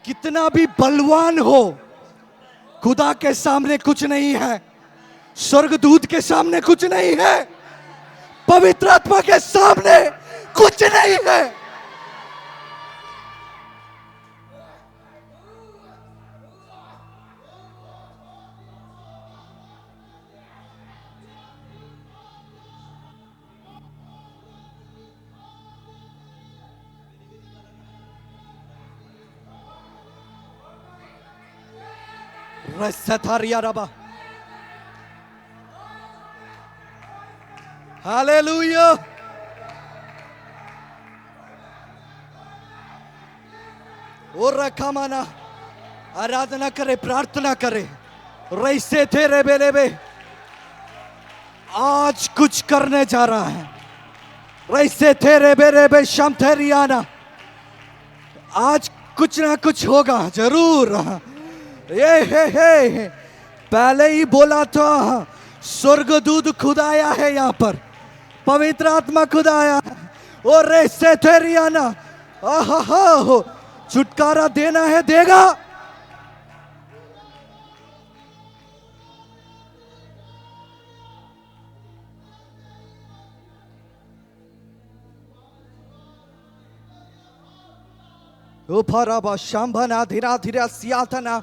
कितना भी बलवान हो, खुदा के सामने कुछ नहीं है, स्वर्गदूत के सामने कुछ नहीं है, पवित्र आत्मा के सामने कुछ नहीं है। रबा, हालेलुया। और रखा माना आराधना करे, प्रार्थना करे। रईसे थे रेबे रेबे, आज कुछ करने जा रहा है। रईसे थे रेबे रेबे शम थे रियाना, आज कुछ ना कुछ होगा जरूर। हे पहले ही बोला था, स्वर्गदूत खुद आया है यहाँ पर, पवित्र आत्मा खुद आया है। और रेसे थे रियाना, आहा, छुटकारा देना है, देगा। उपराबा शांभना धीरा धीरा सियाथना।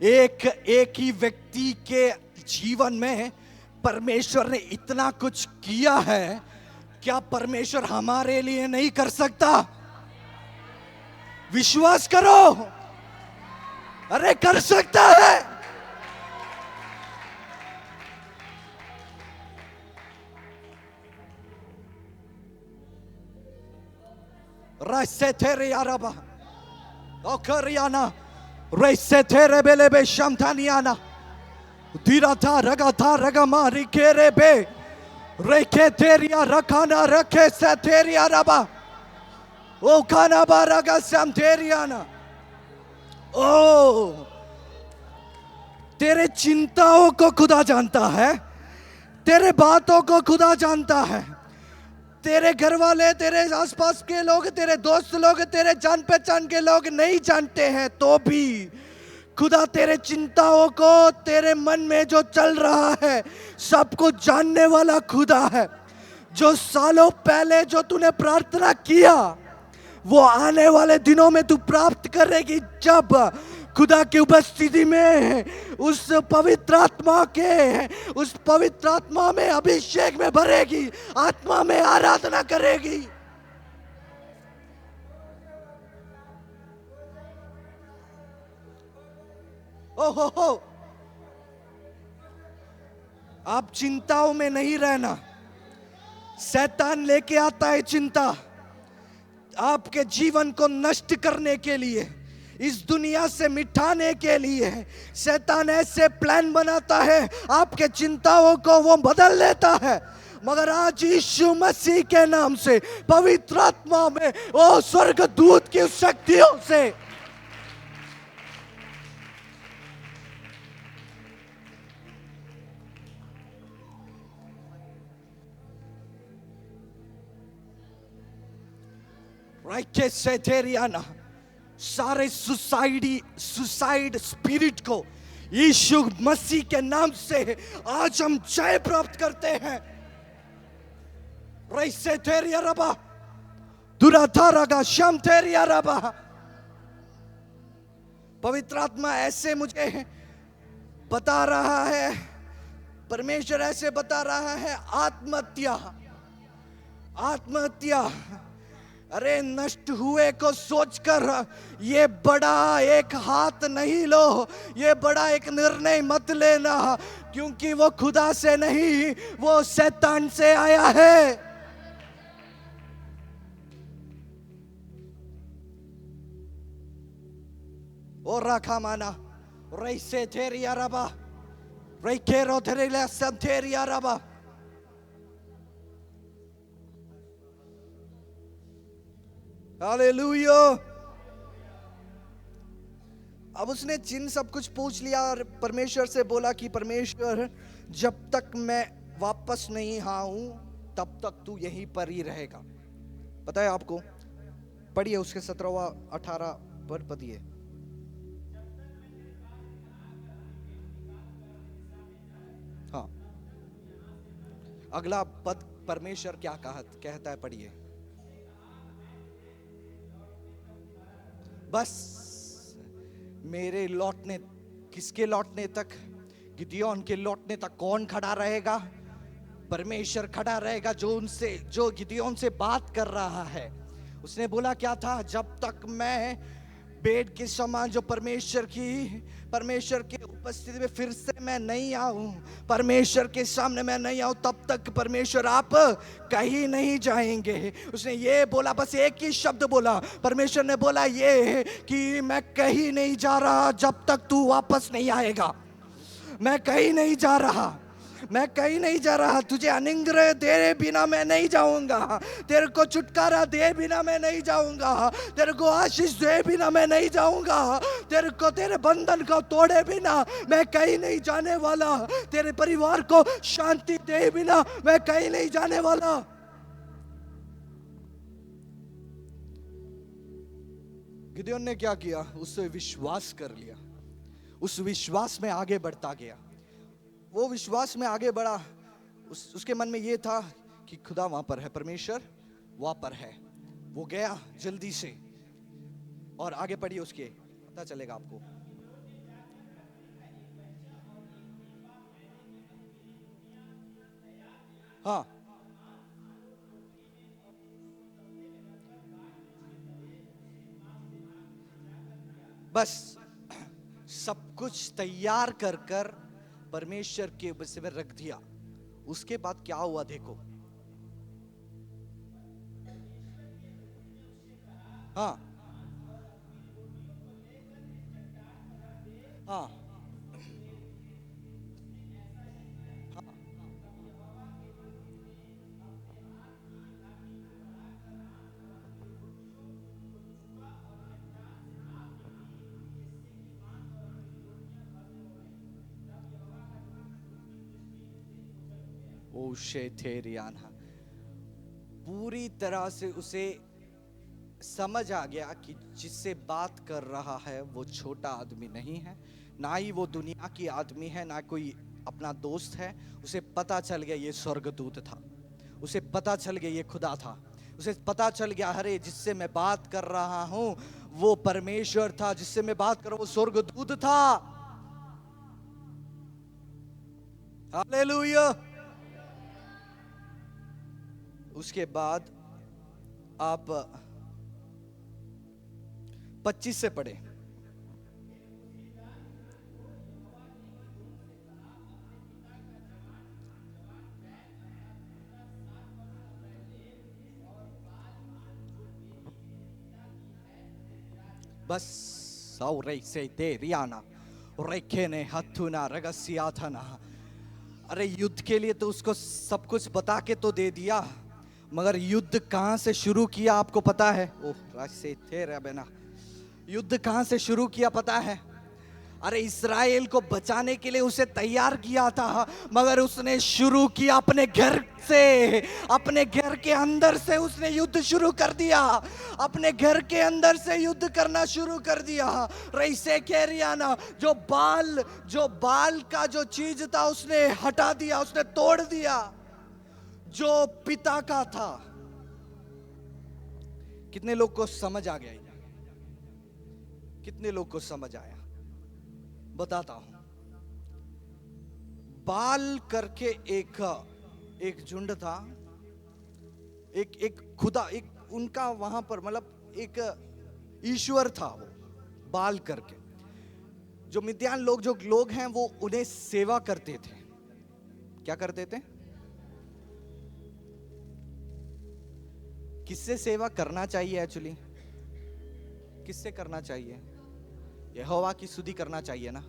एक ही व्यक्ति के जीवन में परमेश्वर ने इतना कुछ किया है, क्या परमेश्वर हमारे लिए नहीं कर सकता? विश्वास करो, अरे कर सकता है। रैसे तेरे यारबा ओकरियाना रैसे तेरे बेले बे शमथानियाना धीरा था रगा मारी केरे बे रेखे तेरिया रखाना रखे से तेरिया रबा ओ खाना बारगा सम तेरियाना। ओ तेरे चिंताओं को खुदा जानता है, तेरे बातों को खुदा जानता है। तेरे घर वाले, तेरे आसपास के लोग, तेरे दोस्त लोग, तेरे जान पहचान के लोग नहीं जानते हैं, तो भी खुदा तेरे चिंताओं को, तेरे मन में जो चल रहा है, सब कुछ जानने वाला खुदा है। जो सालों पहले जो तूने प्रार्थना किया, वो आने वाले दिनों में तू प्राप्त करेगी, जब खुदा की उपस्थिति में उस पवित्र आत्मा में अभिषेक में भरेगी, आत्मा में आराधना करेगी। ओहो, आप चिंताओं में नहीं रहना। शैतान लेके आता है चिंता आपके जीवन को नष्ट करने के लिए, इस दुनिया से मिटाने के लिए। शैतान ऐसे प्लान बनाता है, आपके चिंताओं को वो बदल लेता है। मगर आज यीशु मसीह के नाम से, पवित्र आत्मा में, ओ स्वर्गदूत की शक्तियों से सारे सुसाइड स्पिरिट को यीशु मसीह के नाम से आज हम जय प्राप्त करते हैं। रईसे तेरिया रबा दुराधारगा श्याम तेरिया रबा। पवित्र आत्मा ऐसे मुझे बता रहा है, परमेश्वर ऐसे बता रहा है, आत्महत्या। अरे नष्ट हुए को सोचकर ये बड़ा एक हाथ नहीं लो, ये बड़ा एक निर्णय मत लेना, क्योंकि वो खुदा से नहीं, वो शैतान से आया है। और रखा माना रईसे तेरिया रबा रईकेरो तेरिया सब तेरिया रबा। हालेलुया। अब उसने जिन सब कुछ पूछ लिया और परमेश्वर से बोला कि परमेश्वर, जब तक मैं वापस नहीं आऊं तब तक तू यहीं पर ही रहेगा। पता है आपको, पढ़िए उसके 17वां 18 पद पढ़िए। हाँ, अगला पद परमेश्वर क्या कहता है, पढ़िए। बस मेरे लौटने, किसके लौटने तक? गिदियोन के लौटने तक कौन खड़ा रहेगा? परमेश्वर खड़ा रहेगा, जो गिदियोन से बात कर रहा है। उसने बोला क्या था? जब तक मैं बेड के समान जो परमेश्वर की उपस्थिति में फिर से मैं नहीं आऊं, परमेश्वर के सामने मैं नहीं आऊं, तब तक परमेश्वर आप कहीं नहीं जाएंगे। उसने ये बोला, बस एक ही शब्द बोला। परमेश्वर ने बोला ये कि मैं कहीं नहीं जा रहा जब तक तू वापस नहीं आएगा। मैं कहीं नहीं जा रहा, मैं कहीं नहीं जा रहा। तुझे अनुग्रह दे बिना मैं नहीं जाऊंगा, तेरे को छुटकारा दे बिना मैं नहीं जाऊंगा, तेरे को आशीष दे बिना मैं नहीं जाऊंगा, तेरे को तेरे बंधन को तोड़े बिना मैं कहीं नहीं जाने वाला, तेरे परिवार को शांति दे बिना मैं कहीं नहीं जाने वाला। गिदियोन ने क्या किया? उससे विश्वास कर लिया, उस विश्वास में आगे बढ़ता गया। वो विश्वास में आगे बढ़ा। उसके मन में ये था कि खुदा वहां पर है, परमेश्वर वहां पर है। वो गया जल्दी से, और आगे पढ़िए, उसके पता चलेगा आपको। हाँ, बस सब कुछ तैयार कर कर परमेश्वर के बस में रख दिया। उसके बाद क्या हुआ देखो। हाँ, हाँ, ओ शेथेरियाना, पूरी तरह से उसे समझ आ गया कि जिससे बात कर रहा है वो छोटा आदमी नहीं है, ना ही वो दुनिया की आदमी है, ना कोई अपना दोस्त है। उसे पता चल गया ये स्वर्गदूत था, उसे पता चल गया ये खुदा था, उसे पता चल गया अरे जिससे मैं बात कर रहा हूं वो परमेश्वर था, जिससे मैं बात कर रहा हूं वो स्वर्गदूत था। हालेलुया। उसके बाद आप 25 से पढ़े। बस साउरे से देरियाना रेखे ने हथुना रगसिया था ना। अरे युद्ध के लिए तो उसको सब कुछ बता के तो दे दिया, मगर युद्ध कहां से शुरू किया आपको पता है? ओह राशे थे रे बेना, युद्ध कहां से शुरू किया पता है? अरे इस्राएल को बचाने के लिए उसे तैयार किया था, मगर उसने शुरू किया अपने घर से, अपने घर के अंदर से उसने युद्ध शुरू कर दिया, अपने घर के अंदर से युद्ध करना शुरू कर दिया। रईसे केरियाना, जो बाल का जो चीज था उसने हटा दिया, उसने तोड़ दिया, जो पिता का था। कितने लोग को समझ आ गया? कितने लोग को समझ आया? बताता हूं। बाल करके एक झुंड था, एक खुदा, एक उनका वहां पर मतलब एक ईश्वर था वो, बाल करके। जो मिद्यान लोग, जो लोग हैं वो उन्हें सेवा करते थे। क्या करते थे? किससे सेवा करना चाहिए एक्चुअली? किससे करना चाहिए? यहोवा की स्तुति करना चाहिए ना,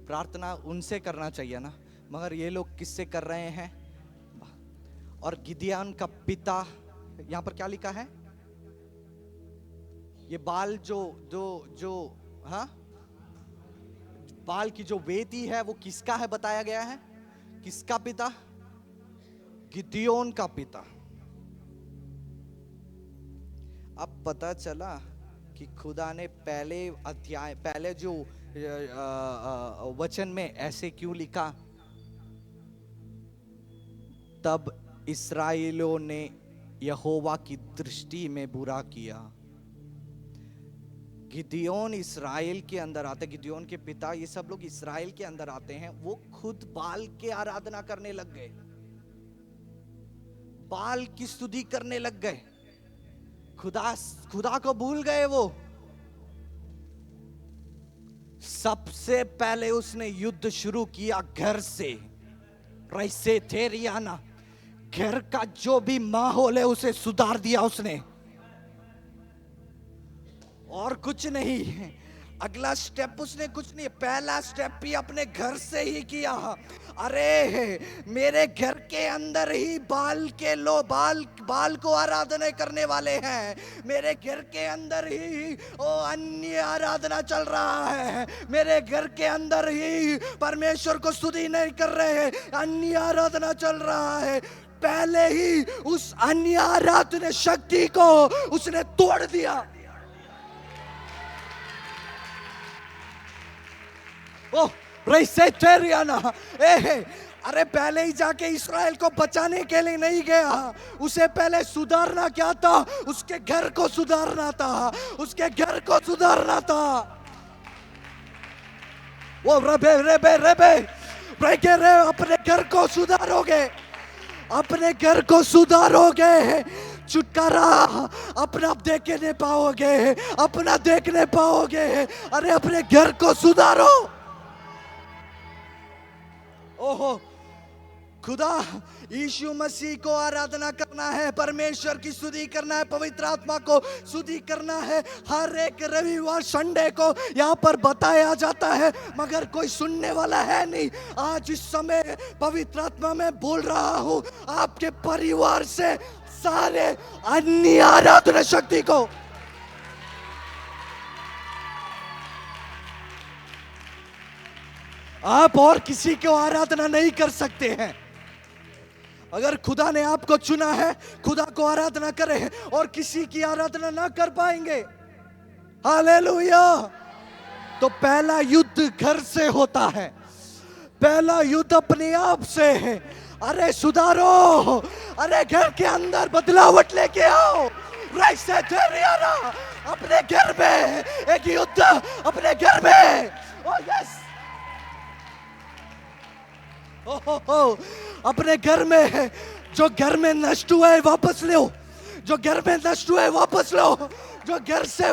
प्रार्थना उनसे करना चाहिए ना, मगर ये लोग किससे कर रहे हैं? और गिदियन का पिता, यहां पर क्या लिखा है? ये बाल जो जो जो हाँ, बाल की जो वेदी है वो किसका है बताया गया है? किसका पिता? गिदियोन का पिता। अब पता चला कि खुदा ने पहले जो वचन में ऐसे क्यों लिखा? तब इस्राएलियों ने यहोवा की दृष्टि में बुरा किया। गिदियोन इस्राएल के अंदर आते, गिदियोन के पिता, ये सब लोग इस्राएल के अंदर आते हैं। वो खुद बाल के आराधना करने लग गए, बाल की स्तुति करने लग गए, खुदा को भूल गए। वो सबसे पहले उसने युद्ध शुरू किया घर से। रईसे थेरियाना, घर का जो भी माहौल है उसे सुधार दिया उसने, और कुछ नहीं। अगला स्टेप उसने कुछ नहीं, पहला स्टेप भी अपने घर से ही किया। अरे मेरे घर के अंदर ही बाल को आराधना करने वाले हैं, मेरे घर के अंदर ही अन्य आराधना चल रहा है, मेरे घर के अंदर ही परमेश्वर को स्तुति नहीं कर रहे हैं, अन्य आराधना चल रहा है। पहले ही उस अन्य आराधना शक्ति को उसने तोड़ दिया। ओह रईसे थेरियाना, अरे पहले ही जाके इस्राएल को बचाने के लिए नहीं गया, उसे पहले सुधारना क्या था? उसके घर को सुधारना था, उसके घर को सुधारना था। वो रबे रबे रबे रखे रे, अपने घर को सुधारोगे, अपने घर को सुधारोगे, छुटकारा अपना देखने पाओगे, अपना देखने पाओगे। अरे अपने घर को सुधारो। ओहो खुदा, यीशु मसीह को आराधना करना है, परमेश्वर की स्तुति करना है, पवित्र आत्मा को स्तुति करना है। हर एक रविवार संडे को यहाँ पर बताया जाता है, मगर कोई सुनने वाला है नहीं। आज इस समय पवित्र आत्मा में बोल रहा हूँ आपके परिवार से सारे अन्य आराधना शक्ति को, आप और किसी को आराधना नहीं कर सकते हैं। अगर खुदा ने आपको चुना है, खुदा को आराधना करें और किसी की आराधना ना कर पाएंगे, हालेलुया। तो पहला युद्ध घर से होता है, पहला युद्ध अपने आप से है। अरे सुधारो, अरे घर के अंदर बदलावट लेके आओ। वैसे तेरियाना अपने घर में एक युद्ध, अपने घर में। ओ यस, ओहो, अपने घर में है। जो घर में नष्ट हुआ है वापस लो, जो घर में नष्ट हुआ है वापस लो, जो घर से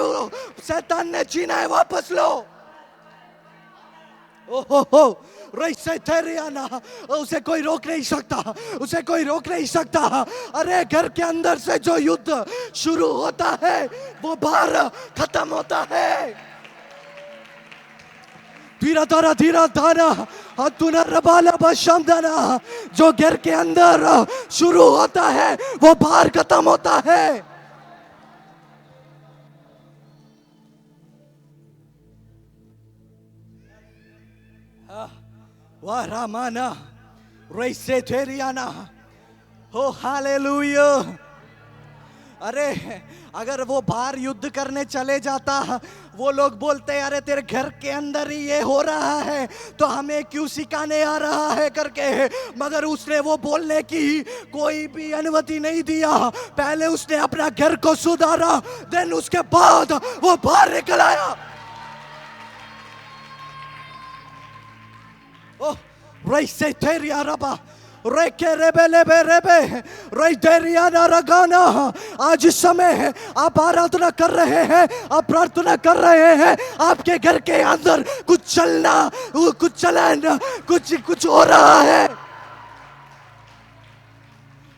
शैतान ने छीना है वापस लो। ओहो रईसे तेरियाना, उसे कोई रोक नहीं सकता, उसे कोई रोक नहीं सकता। अरे घर के अंदर से जो युद्ध शुरू होता है वो बाहर खत्म होता है। धीरा धारा धीरा धारा तुना रबाला बशामदाना, जो घर के अंदर शुरू होता है वो बाहर खत्म होता है। वाह रामाना रईसे तेरियाना, हो हालेलुया। अरे अगर वो बाहर युद्ध करने चले जाता, वो लोग बोलते अरे तेरे घर के अंदर ही ये हो रहा है तो हमें क्यों सिखाने आ रहा है करके, मगर उसने वो बोलने की कोई भी अनुमति नहीं दिया। पहले उसने अपना घर को सुधारा, देन उसके बाद वो बाहर निकल आया। ओह रईसे तेरिया रबा रेके रेबे लेबे रेबे रई तेरियाना रगाना। आज इस समय आप आराधना कर रहे हैं, आप प्रार्थना कर रहे हैं, आपके घर के अंदर कुछ चलना, कुछ चलन, कुछ हो रहा है,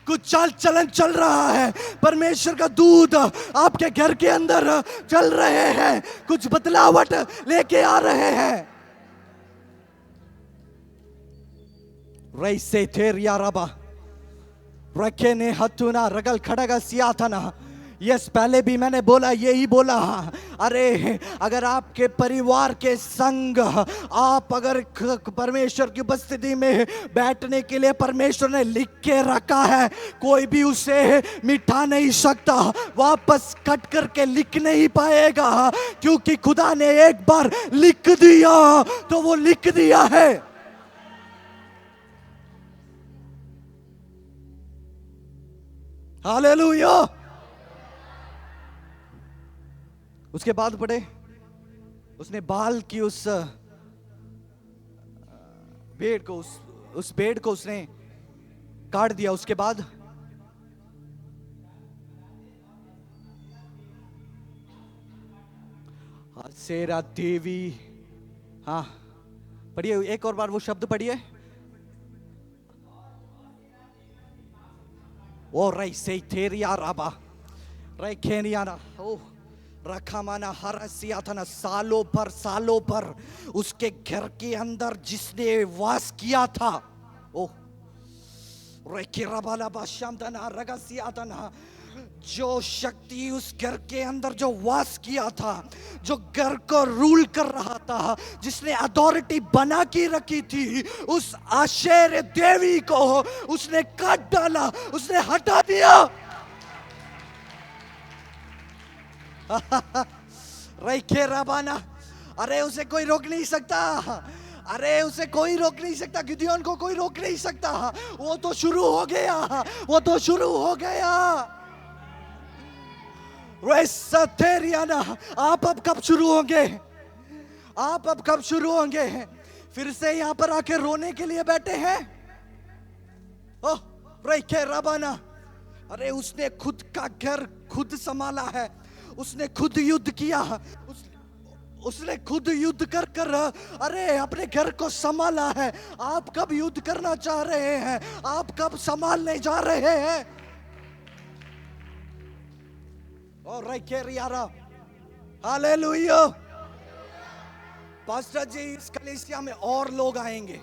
कुछ चाल चलन चल रहा है। परमेश्वर का दूध आपके घर के अंदर चल रहे हैं, कुछ बदलावट लेके आ रहे हैं। रईसे तेरिया रबा रखे ने हथुना रगल खड़गा सियाथना। यस, पहले भी मैंने बोला, यही बोला। अरे अगर आपके परिवार के संग आप अगर परमेश्वर की उपस्थिति में बैठने के लिए परमेश्वर ने लिख के रखा है, कोई भी उसे मिटा नहीं सकता, वापस कट करके लिख नहीं पाएगा, क्योंकि खुदा ने एक बार लिख दिया तो वो लिख दिया है। हालेलुया। उसके बाद पढ़े, उसने बाल की उस भेड़ को, उस भेड़ को उसने काट दिया। उसके बाद सेरा देवी, हाँ पढ़िए एक और बार वो शब्द पढ़िए। ओ रईसे तेरिया रबा रैखेनियाना, ओ रखामाना हरसियाथना। सालों पर उसके घर के अंदर जिसने वास किया था, ओ रैखेरबाला बाशामदना रगसियाथना, जो शक्ति उस घर के अंदर जो वास किया था, जो घर को रूल कर रहा था, जिसने अथॉरिटी बना के रखी थी, उस आशेर देवी को उसने काट डाला, उसने हटा दिया। रईखे रबाना, अरे उसे कोई रोक नहीं सकता। अरे उसे कोई रोक नहीं सकता, गिदियोन को कोई रोक नहीं सकता। वो तो शुरू हो गया, वो तो शुरू हो गया। रेसथेरियाना, आप अब कब शुरू होंगे? आप अब कब शुरू होंगे? फिर से यहां पर आके रोने के लिए बैठे हैं? ओह रेखे रबाना, अरे उसने खुद का घर खुद संभाला है, उसने खुद युद्ध किया, उसने खुद युद्ध कर कर अरे अपने घर को संभाला है। आप कब युद्ध करना चाह रहे हैं? आप कब संभालने जा रहे हैं? और रेकेरियारा, हालेलुया। पास्टर जी, इस कलीसिया में और लोग आएंगे,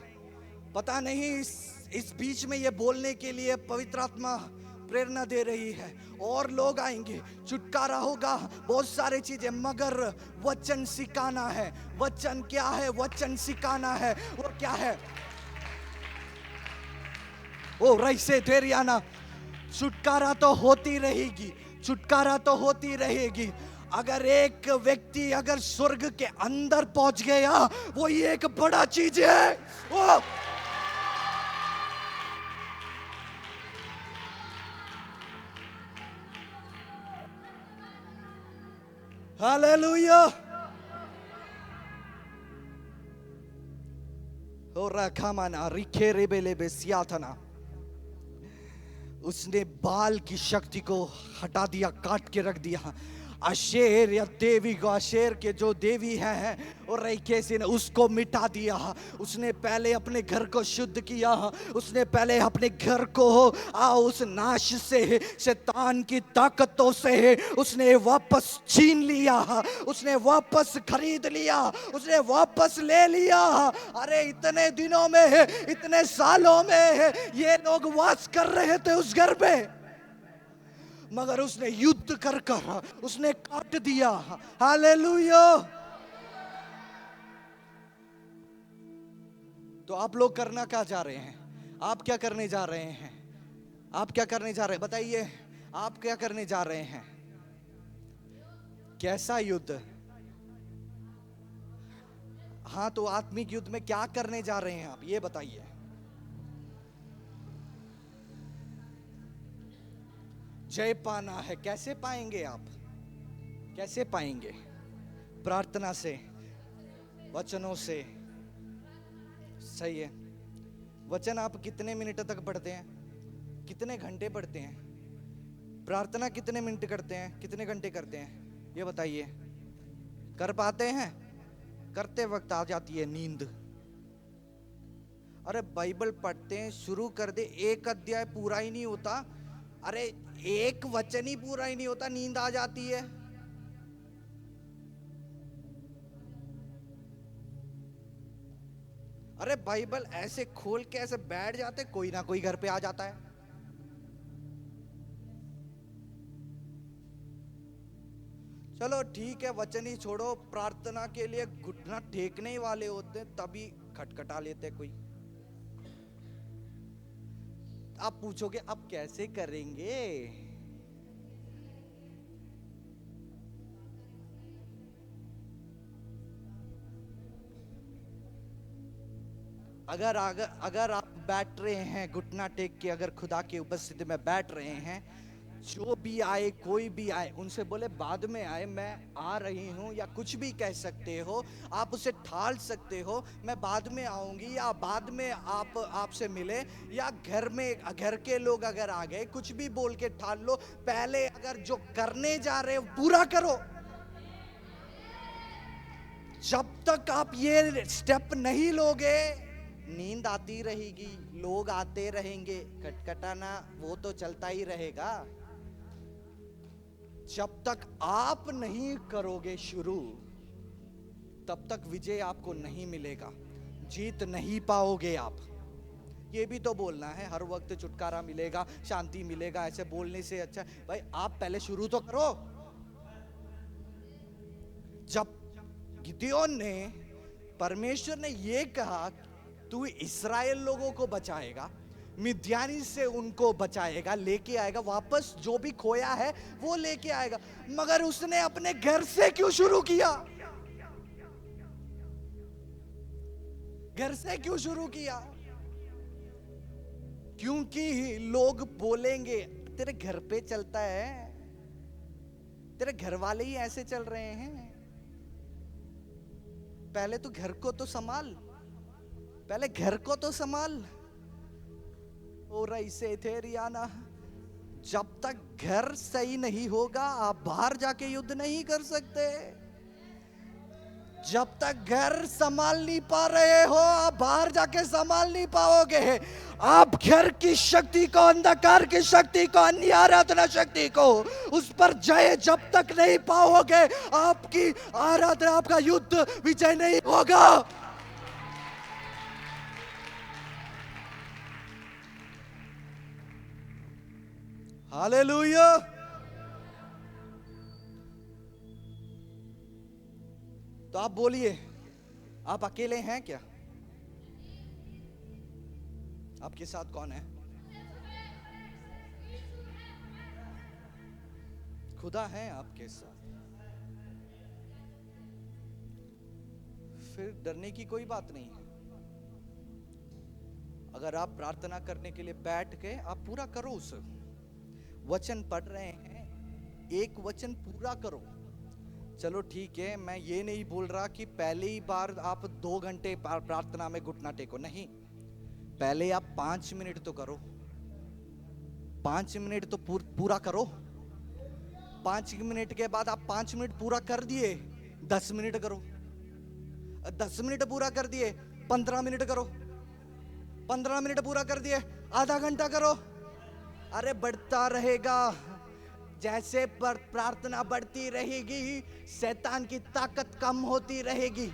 पता नहीं इस बीच में ये बोलने के लिए पवित्र आत्मा प्रेरणा दे रही है। और लोग आएंगे, छुटकारा होगा, बहुत सारी चीजें, मगर वचन सिखाना है। वचन क्या है? वचन सिखाना है। वो क्या है? ओ रईसे तेरियाना, छुटकारा तो होती रहेगी, छुटकारा तो होती रहेगी। अगर एक व्यक्ति अगर स्वर्ग के अंदर पहुंच गया, वो ये एक बड़ा चीज है। ओ हालेलुया। ओ रखामाना रिखे रेबेले बेसियाथना, उसने बाल की शक्ति को हटा दिया, काट के रख दिया। अशेर या देवी को, अशेर के जो देवी है और रईकेसी ने उसको मिटा दिया। उसने पहले अपने घर को शुद्ध किया, उसने पहले अपने घर को उस नाश से, शैतान की ताकतों से उसने वापस छीन लिया, उसने वापस खरीद लिया, उसने वापस ले लिया। अरे इतने दिनों में, इतने सालों में ये लोग वास कर रहे थे उस घर पे, मगर उसने युद्ध कर कर उसने काट दिया। हालेलुया। तो आप लोग करना क्या जा रहे हैं? आप क्या करने जा रहे हैं? आप क्या करने जा रहे हैं? बताइए, आप क्या करने जा रहे हैं? कैसा युद्ध? हाँ, तो आत्मिक युद्ध में क्या करने जा रहे हैं आप, ये बताइए। जय पाना है। कैसे पाएंगे आप? कैसे पाएंगे? प्रार्थना से, वचनों से। सही है। वचन आप कितने मिनट तक पढ़ते हैं? कितने घंटे पढ़ते हैं? प्रार्थना कितने मिनट करते हैं? कितने घंटे करते हैं? ये बताइए। कर पाते हैं? करते वक्त आ जाती है नींद। अरे बाइबल पढ़ते हैं, शुरू कर दे, एक अध्याय पूरा ही नहीं होता, अरे एक वचन ही पूरा ही नहीं होता, नींद आ जाती है। अरे बाइबल ऐसे खोल के ऐसे बैठ जाते, कोई ना कोई घर पे आ जाता है। चलो ठीक है, वचन ही छोड़ो, प्रार्थना के लिए घुटना टेकने ही वाले होते तभी खटखटा लेते कोई। आप पूछोगे अब कैसे करेंगे? अगर आप बैठ रहे हैं घुटना टेक के, अगर खुदा की उपस्थिति में बैठ रहे हैं, जो भी आए, कोई भी आए, उनसे बोले बाद में आए, मैं आ रही हूं, या कुछ भी कह सकते हो। आप उसे ठाल सकते हो, मैं बाद में आऊंगी, या बाद में आपसे मिले, या घर में घर के लोग अगर आ गए, कुछ भी बोल के ठाल लो। पहले अगर जो करने जा रहे हो पूरा करो। जब तक आप ये स्टेप नहीं लोगे, नींद आती रहेगी, लोग आते रहेंगे, खटखटाना वो तो चलता ही रहेगा। जब तक आप नहीं करोगे शुरू, तब तक विजय आपको नहीं मिलेगा, जीत नहीं पाओगे आप। ये भी तो बोलना है हर वक्त छुटकारा मिलेगा, शांति मिलेगा, ऐसे बोलने से अच्छा भाई आप पहले शुरू तो करो। जब गिदियोन ने, परमेश्वर ने ये कहा तू इस्राएल लोगों को बचाएगा, मिद्यानी से उनको बचाएगा, लेके आएगा वापस, जो भी खोया है वो लेके आएगा, मगर उसने अपने घर से क्यों शुरू किया? घर से क्यों शुरू किया? क्योंकि लोग बोलेंगे तेरे घर पे चलता है, तेरे घर वाले ही ऐसे चल रहे हैं। पहले तो घर को तो संभाल, पहले घर को तो संभाल। ओ रईसे थे रियाना, जब तक घर सही नहीं होगा आप बाहर जाके युद्ध नहीं कर सकते। जब तक घर संभाल नहीं पा रहे हो आप बाहर जाके संभाल नहीं पाओगे। आप घर की शक्ति को, अंधकार की शक्ति को, अन्य आराधना शक्ति को, उस पर जय जब तक नहीं पाओगे आपकी आराधना, आपका युद्ध विजय नहीं होगा। हालेलुया। तो आप बोलिए, आप अकेले हैं क्या? आपके साथ कौन है? खुदा है आपके साथ। फिर डरने की कोई बात नहीं है। अगर आप प्रार्थना करने के लिए बैठ के आप पूरा करो, उस वचन पढ़ रहे हैं, एक वचन पूरा करो। चलो ठीक है, मैं ये नहीं बोल रहा कि पहले ही बार आप 2 घंटे प्रार्थना में घुटना टेको, नहीं। पहले आप 5 मिनट तो करो, 5 मिनट तो पूरा करो। 5 मिनट के बाद आप 5 मिनट पूरा कर दिए, 10 मिनट करो। 10 मिनट पूरा कर दिए, 15 मिनट करो। 15 मिनट पूरा कर दिए, आधा घंटा करो। अरे बढ़ता रहेगा। जैसे प्रार्थना बढ़ती रहेगी, शैतान की ताकत कम होती रहेगी,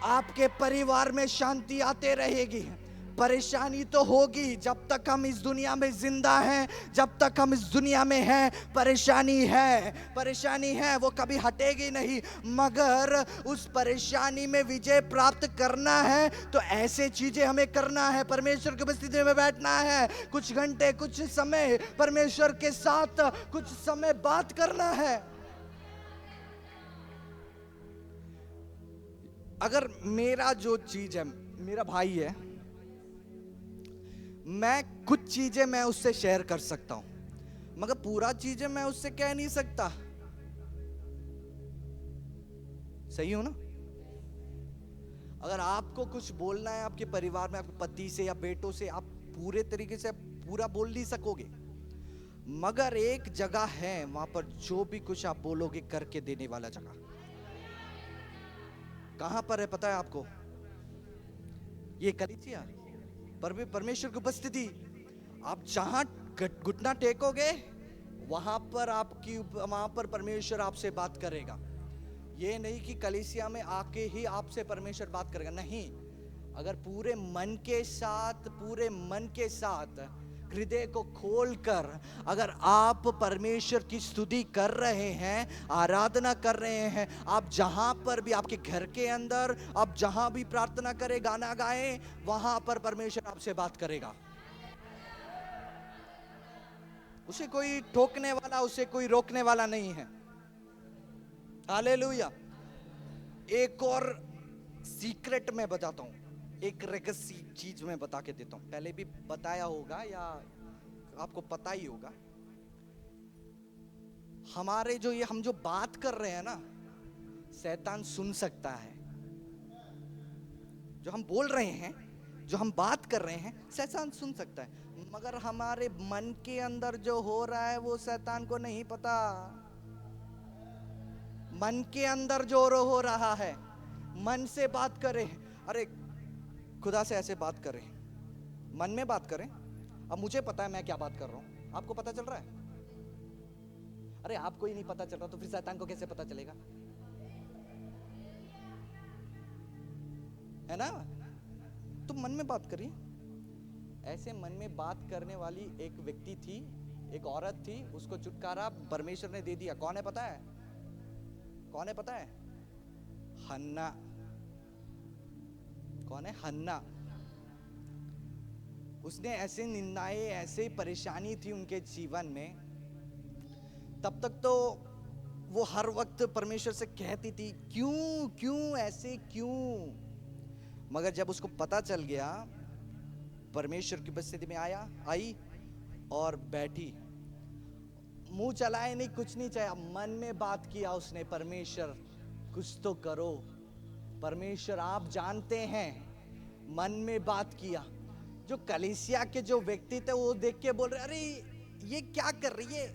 आपके परिवार में शांति आते रहेगी। परेशानी तो होगी, जब तक हम इस दुनिया में जिंदा हैं, जब तक हम इस दुनिया में हैं, परेशानी है, वो कभी हटेगी नहीं। मगर उस परेशानी में विजय प्राप्त करना है तो ऐसे चीजें हमें करना है। परमेश्वर की उपस्थिति में बैठना है, कुछ घंटे, कुछ समय परमेश्वर के साथ कुछ समय बात करना है। अगर मेरा जो चीज है, मेरा भाई है, मैं कुछ चीजें मैं उससे शेयर कर सकता हूं, मगर पूरा चीजें मैं उससे कह नहीं सकता। सही हो ना? अगर आपको कुछ बोलना है आपके परिवार में, आपके पति से या बेटों से, आप पूरे तरीके से पूरा बोल नहीं सकोगे। मगर एक जगह है, वहां पर जो भी कुछ आप बोलोगे करके देने वाला जगह कहां पर है पता है आपको? ये कलीसिया, परमेश्वर की उपस्थिति। आप जहां घुटना टेकोगे वहां पर परमेश्वर आपसे बात करेगा। ये नहीं कि कलीसिया में आके ही आपसे परमेश्वर बात करेगा, नहीं। अगर पूरे मन के साथ हृदय को खोलकर अगर आप परमेश्वर की स्तुति कर रहे हैं, आराधना कर रहे हैं, आप जहां पर भी, आपके घर के अंदर आप जहां भी प्रार्थना करें, गाना गाएं, वहां पर परमेश्वर आपसे बात करेगा। उसे कोई ठोकने वाला, उसे कोई रोकने वाला नहीं है। हालेलुया। एक और सीक्रेट मैं बताता हूं, एक रहस्य चीज मैं बता के देता हूं। पहले भी बताया होगा या आपको पता ही होगा। हमारे हम जो बात कर रहे हैं ना, शैतान सुन सकता है। जो हम बोल रहे हैं, जो हम बात कर रहे हैं, शैतान सुन सकता है। मगर हमारे मन के अंदर जो हो रहा है वो शैतान को नहीं पता। मन के अंदर जो हो रहा है, मन से बात करें। अरे खुदा से ऐसे बात करें, मन में बात करें। अब मुझे पता है मैं क्या बात कर रहा हूं, आपको पता चल रहा है? अरे आपको ही नहीं पता चल रहा तो फिर शैतान को कैसे पता चलेगा? है ना? तो मन में बात करिए। ऐसे मन में बात करने वाली एक व्यक्ति थी, एक औरत थी, उसको छुटकारा परमेश्वर ने दे दिया। कौन है पता है? कौन है पता है? हन्ना। कौन है? हन्ना। उसने ऐसे निंदाएं, ऐसे परेशानी थी उनके जीवन में। तब तक तो वो हर वक्त परमेश्वर से कहती थी, क्यों ऐसे क्यों? मगर जब उसको पता चल गया, परमेश्वर की उपस्थिति में आई और बैठी, मुंह चलाए नहीं, कुछ नहीं चाहिए, मन में बात किया उसने, परमेश्वर कुछ तो करो, परमेश्वर आप जानते हैं, मन में बात किया। जो कलीसिया के जो व्यक्ति थे वो देख के बोल रहे, अरे ये क्या कर रही है,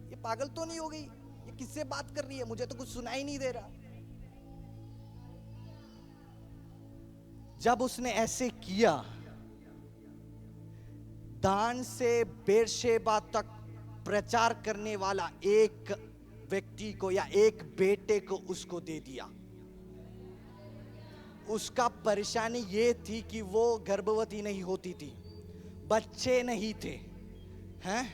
ये पागल तो नहीं हो गई, ये किससे बात कर रही है, मुझे तो कुछ सुनाई नहीं दे रहा। जब उसने ऐसे किया, दान से बेरशेबा तक प्रचार करने वाला एक व्यक्ति को या एक बेटे को उसको दे दिया। उसका परेशानी ये थी कि वो गर्भवती नहीं होती थी, बच्चे नहीं थे, हैं,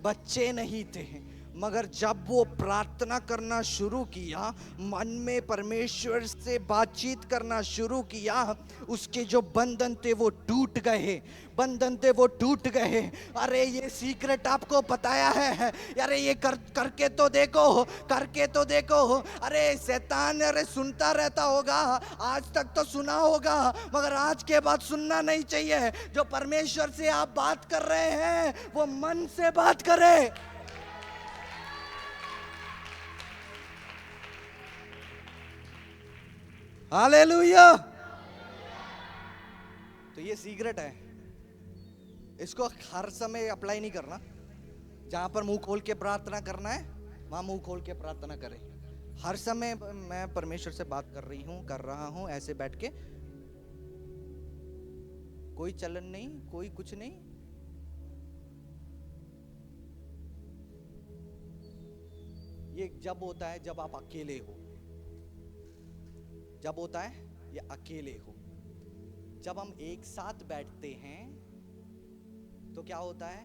बच्चे नहीं थे। मगर जब वो प्रार्थना करना शुरू किया, मन में परमेश्वर से बातचीत करना शुरू किया, उसके जो बंधन थे वो टूट गए, बंधन थे वो टूट गए। अरे ये सीक्रेट आपको बताया है, अरे ये करके तो देखो, करके तो देखो। अरे शैतान अरे सुनता रहता होगा, आज तक तो सुना होगा, मगर आज के बाद सुनना नहीं चाहिए। जो परमेश्वर से आप बात कर रहे हैं वो मन से बात करें। हालेलुया। तो ये सीक्रेट है, इसको हर समय अप्लाई नहीं करना। जहां पर मुंह खोल के प्रार्थना करना है वहां मुंह खोल के प्रार्थना करें। हर समय मैं परमेश्वर से बात कर रही हूं, कर रहा हूं, ऐसे बैठ के, कोई चलन नहीं, कोई कुछ नहीं। ये जब होता है जब आप अकेले हो, जब होता है ये अकेले हो। जब हम एक साथ बैठते हैं तो क्या होता है,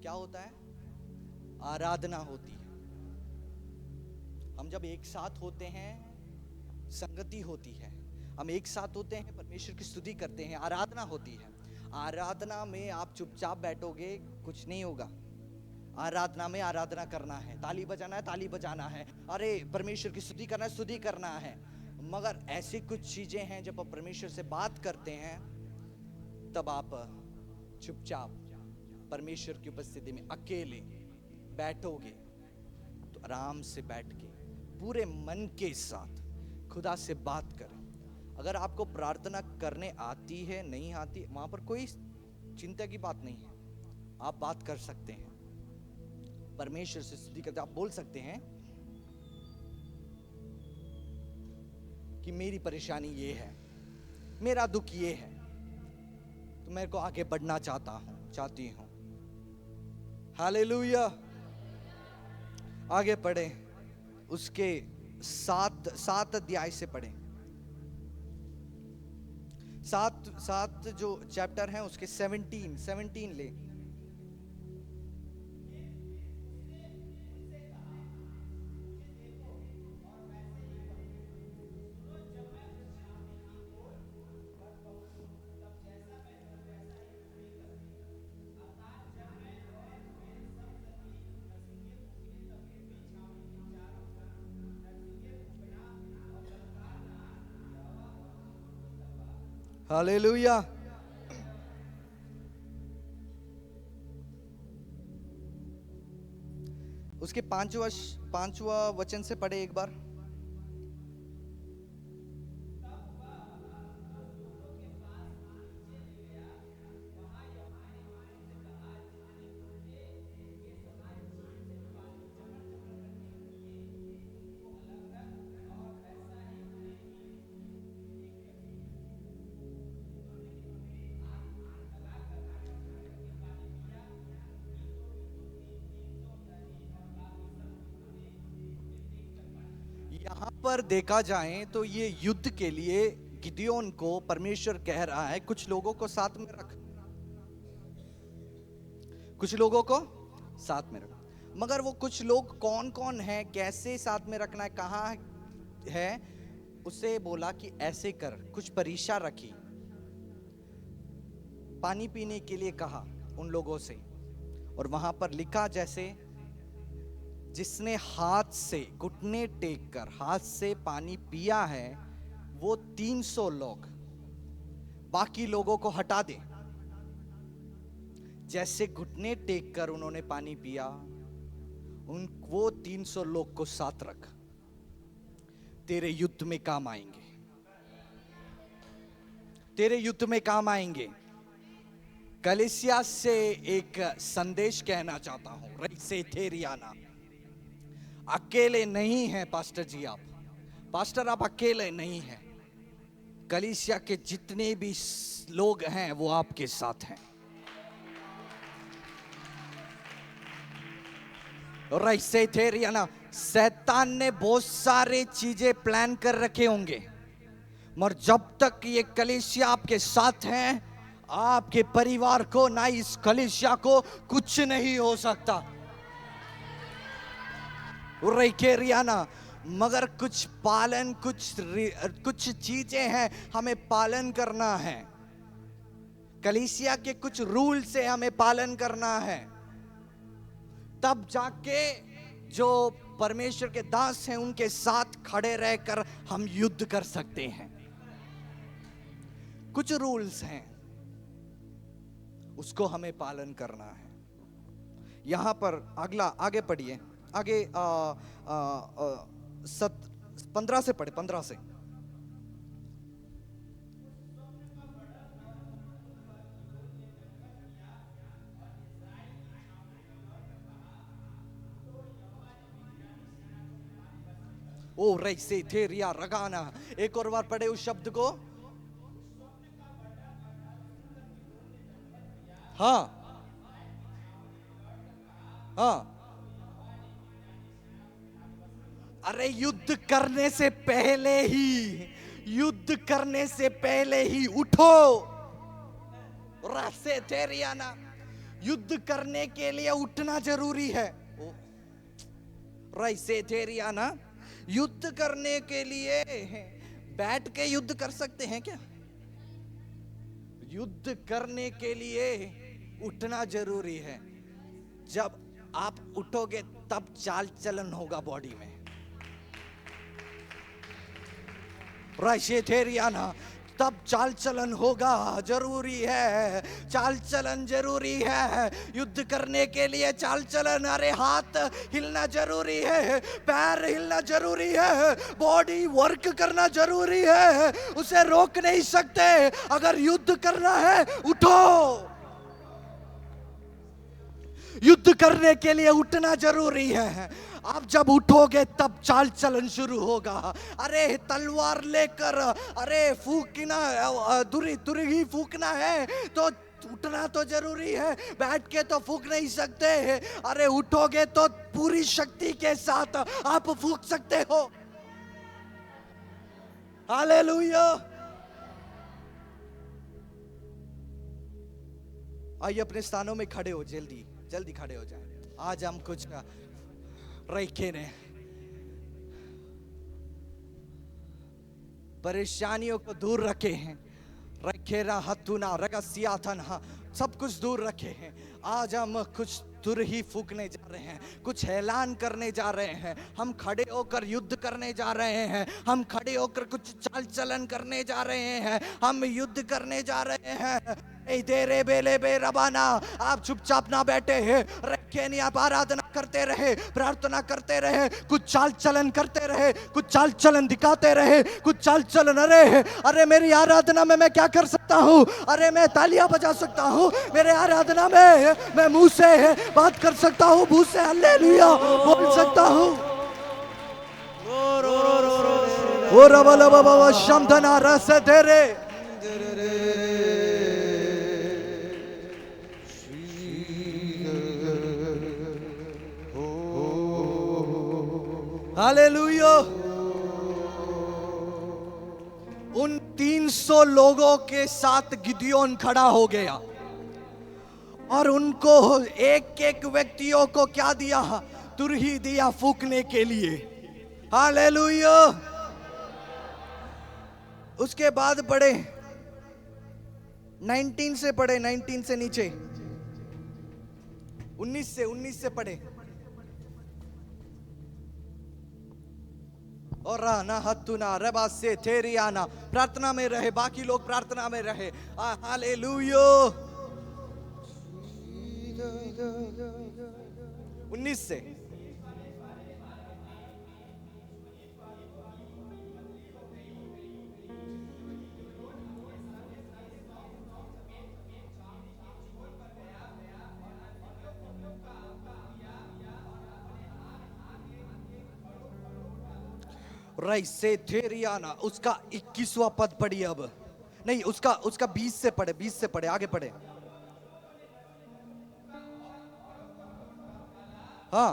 क्या होता है, आराधना होती है। हम जब एक साथ होते हैं संगति होती है, हम एक साथ होते हैं परमेश्वर की स्तुति करते हैं, आराधना होती है। आराधना में आप चुपचाप बैठोगे कुछ नहीं होगा। आराधना में आराधना करना है, ताली बजाना है, ताली बजाना है, अरे परमेश्वर की स्तुति करना है, स्तुति करना है। मगर ऐसी कुछ चीजें हैं जब आप परमेश्वर से बात करते हैं तब आप चुपचाप परमेश्वर की उपस्थिति में अकेले बैठोगे तो आराम से बैठ के पूरे मन के साथ खुदा से बात करें। अगर आपको प्रार्थना करने आती है नहीं आती, वहां पर कोई चिंता की बात नहीं है, आप बात कर सकते हैं, परमेश्वर से स्तुति करते। आप बोल सकते हैं कि मेरी परेशानी ये है, मेरा दुख ये है, तो मेरे को आगे बढ़ना चाहती हूं। हालेलुया। आगे पढ़े, उसके 7 अध्याय से पढ़े, 7 जो चैप्टर हैं उसके 17 ले। हालेलुया। उसके 5वां वचन से पढ़े एक बार। यहाँ पर देखा जाए तो ये युद्ध के लिए गिदियोन को परमेश्वर कह रहा है कुछ लोगों को साथ में रख, कुछ लोगों को साथ में रख। मगर वो कुछ लोग कौन कौन है, कैसे साथ में रखना है, कहाँ है, उसे बोला कि ऐसे कर। कुछ परीक्षा रखी, पानी पीने के लिए कहा उन लोगों से, और वहां पर लिखा जैसे जिसने हाथ से घुटने टेक कर हाथ से पानी पिया है वो 300 लोग बाकी लोगों को हटा दे। जैसे घुटने टेक कर उन्होंने पानी पिया, वो 300 लोग को साथ रख, तेरे युद्ध में काम आएंगे, तेरे युद्ध में काम आएंगे। कलीसिया से एक संदेश कहना चाहता हूं, रईसे थेरियाना, अकेले नहीं हैं पास्टर जी। आप पास्टर, आप अकेले नहीं हैं। कलीसिया के जितने भी लोग हैं वो आपके साथ हैं। रईसे थेरियाना, शैतान ने बहुत सारे चीजें प्लान कर रखे होंगे, मगर जब तक ये कलीसिया आपके साथ है, आपके परिवार को, ना इस कलीसिया को कुछ नहीं हो सकता। रियाना, मगर कुछ पालन, कुछ चीजें हैं हमें पालन करना है। कलीसिया के कुछ रूल से हमें पालन करना है, तब जाके जो परमेश्वर के दास हैं उनके साथ खड़े रहकर हम युद्ध कर सकते हैं। कुछ रूल्स हैं, उसको हमें पालन करना है। यहां पर अगला, आगे पढ़िए, आगे 15 से पढ़े, 15 से। ओ रईसे थेरिया रगाना, एक और बार पढ़े उस शब्द को। हाँ हाँ, अरे युद्ध करने से पहले ही, युद्ध करने से पहले ही उठो। रईसे थेरियाना, युद्ध करने के लिए उठना जरूरी है। रईसे थेरियाना, युद्ध करने के लिए बैठ के युद्ध कर सकते हैं क्या? युद्ध करने के लिए उठना जरूरी है। जब आप उठोगे तब चाल चलन होगा बॉडी में। रईसे थेरियाना, तब चाल चलन होगा, जरूरी है, चाल चलन जरूरी है। युद्ध करने के लिए चाल चलन, अरे हाथ हिलना जरूरी है, पैर हिलना जरूरी है, बॉडी वर्क करना जरूरी है, उसे रोक नहीं सकते। अगर युद्ध करना है, उठो। युद्ध करने के लिए उठना जरूरी है। आप जब उठोगे तब चाल चलन शुरू होगा। अरे तलवार लेकर, अरे फूकना, तुरही फूकना है तो उठना तो जरूरी है, बैठ के तो फूक नहीं सकते। अरे उठोगे तो पूरी शक्ति के साथ आप फूक सकते हो। हालेलुया। आइए अपने स्थानों में खड़े हो, जल्दी जल्दी खड़े हो जाए। आज हम कुछ रखे ने परेशानियों को दूर रखे हैं। रखे ना हथुना रगसिया था, सब कुछ दूर रखे हैं। आज हम कुछ तुरही फूकने जा रहे हैं, कुछ ऐलान करने जा रहे हैं। हम खड़े होकर युद्ध करने जा रहे हैं, हम खड़े होकर कुछ चाल चलन करने जा रहे हैं, हम युद्ध करने जा रहे हैं। तेरे बेले बे रबाना, आप चुपचाप ना बैठे हैं, रखे नहीं, आप आराधना करते रहे, प्रार्थना करते रहे, कुछ चाल चलन करते रहे, कुछ चाल चलन दिखाते रहे, कुछ चाल चलन। अरे मेरी आराधना में मैं क्या कर सकता हूँ? अरे मैं तालियां बजा सकता हूँ, मेरे आराधना में मैं मुंह से बात कर सकता हूँ, मुंह से हालेलुया बोल सकता हूँ। ओ रबा बाबा शमधना रस तेरे, हालेलुया। उन 300 लोगों के साथ गिदियोन खड़ा हो गया और उनको एक एक व्यक्तियों को क्या दिया? तुरही दिया फूकने के लिए। हालेलुया। उसके बाद पढ़े 19 से पढ़े, 19 से नीचे, 19 से पढ़े। और राना हत्तुना रबा से तेरी आना। प्रार्थना में रहे, बाकी लोग प्रार्थना में रहे। हालेलुया। 19 से से थेरियाना, उसका 21वां पद पढ़िए। अब नहीं, उसका 20 से पढ़े, 20 से पढ़े, आगे पढ़े। हाँ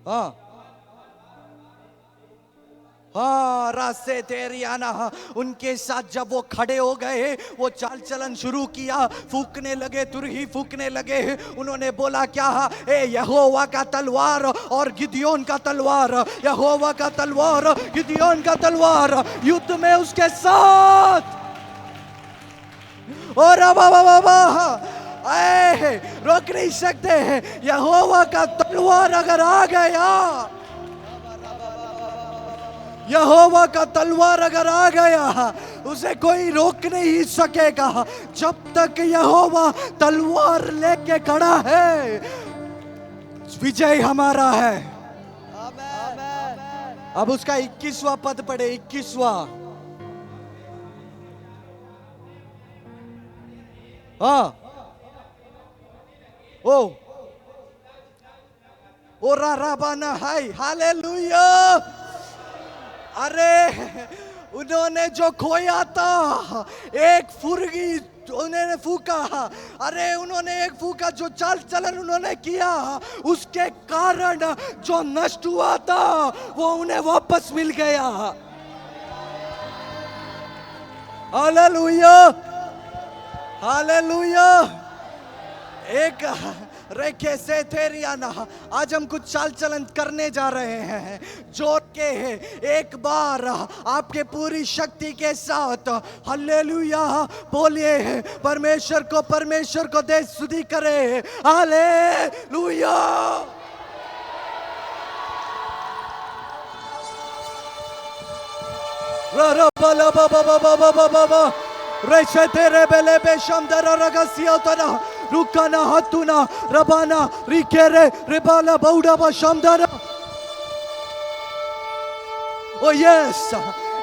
हाँ हाँ, रास्ते तेरी आना। उनके साथ जब वो खड़े हो गए, वो चाल चलन शुरू किया, फूकने लगे, तुरही फूकने लगे। उन्होंने बोला क्या? ए यहोवा का तलवार और गिदियोन का तलवार, यहोवा का तलवार, गिदियोन का तलवार, युद्ध में उसके साथ। और रोक नहीं सकते। यहोवा का तलवार अगर आ गया, यहोवा का तलवार अगर आ गया, उसे कोई रोक नहीं सकेगा। जब तक यहोवा तलवार लेके खड़ा है, विजय हमारा है। अब उसका 21वां पद पढ़े, 21वां। हाँ, ओ राबाना हाय, हालेलुया। अरे उन्होंने जो खोया था, एक फुर्गी उन्होंने फूका। अरे उन्होंने एक फूका, जो चाल चलन उन्होंने किया, उसके कारण जो नष्ट हुआ था वो उन्हें वापस मिल गया। Hallelujah, hallelujah. एक रेखे से तेरी आना। आज हम कुछ चाल चलन करने जा रहे हैं, जोर के एक बार आपके पूरी शक्ति के साथ हालेलुया बोलिए। परमेश्वर को दे स्तुति करे। हालेलुया। रेशे तेरे बेले बेशम दरा रगसिया तरा रुकाना हतुना रबाना रिकेरे रिबाला बौड़ा बशमदरा। ओ यस,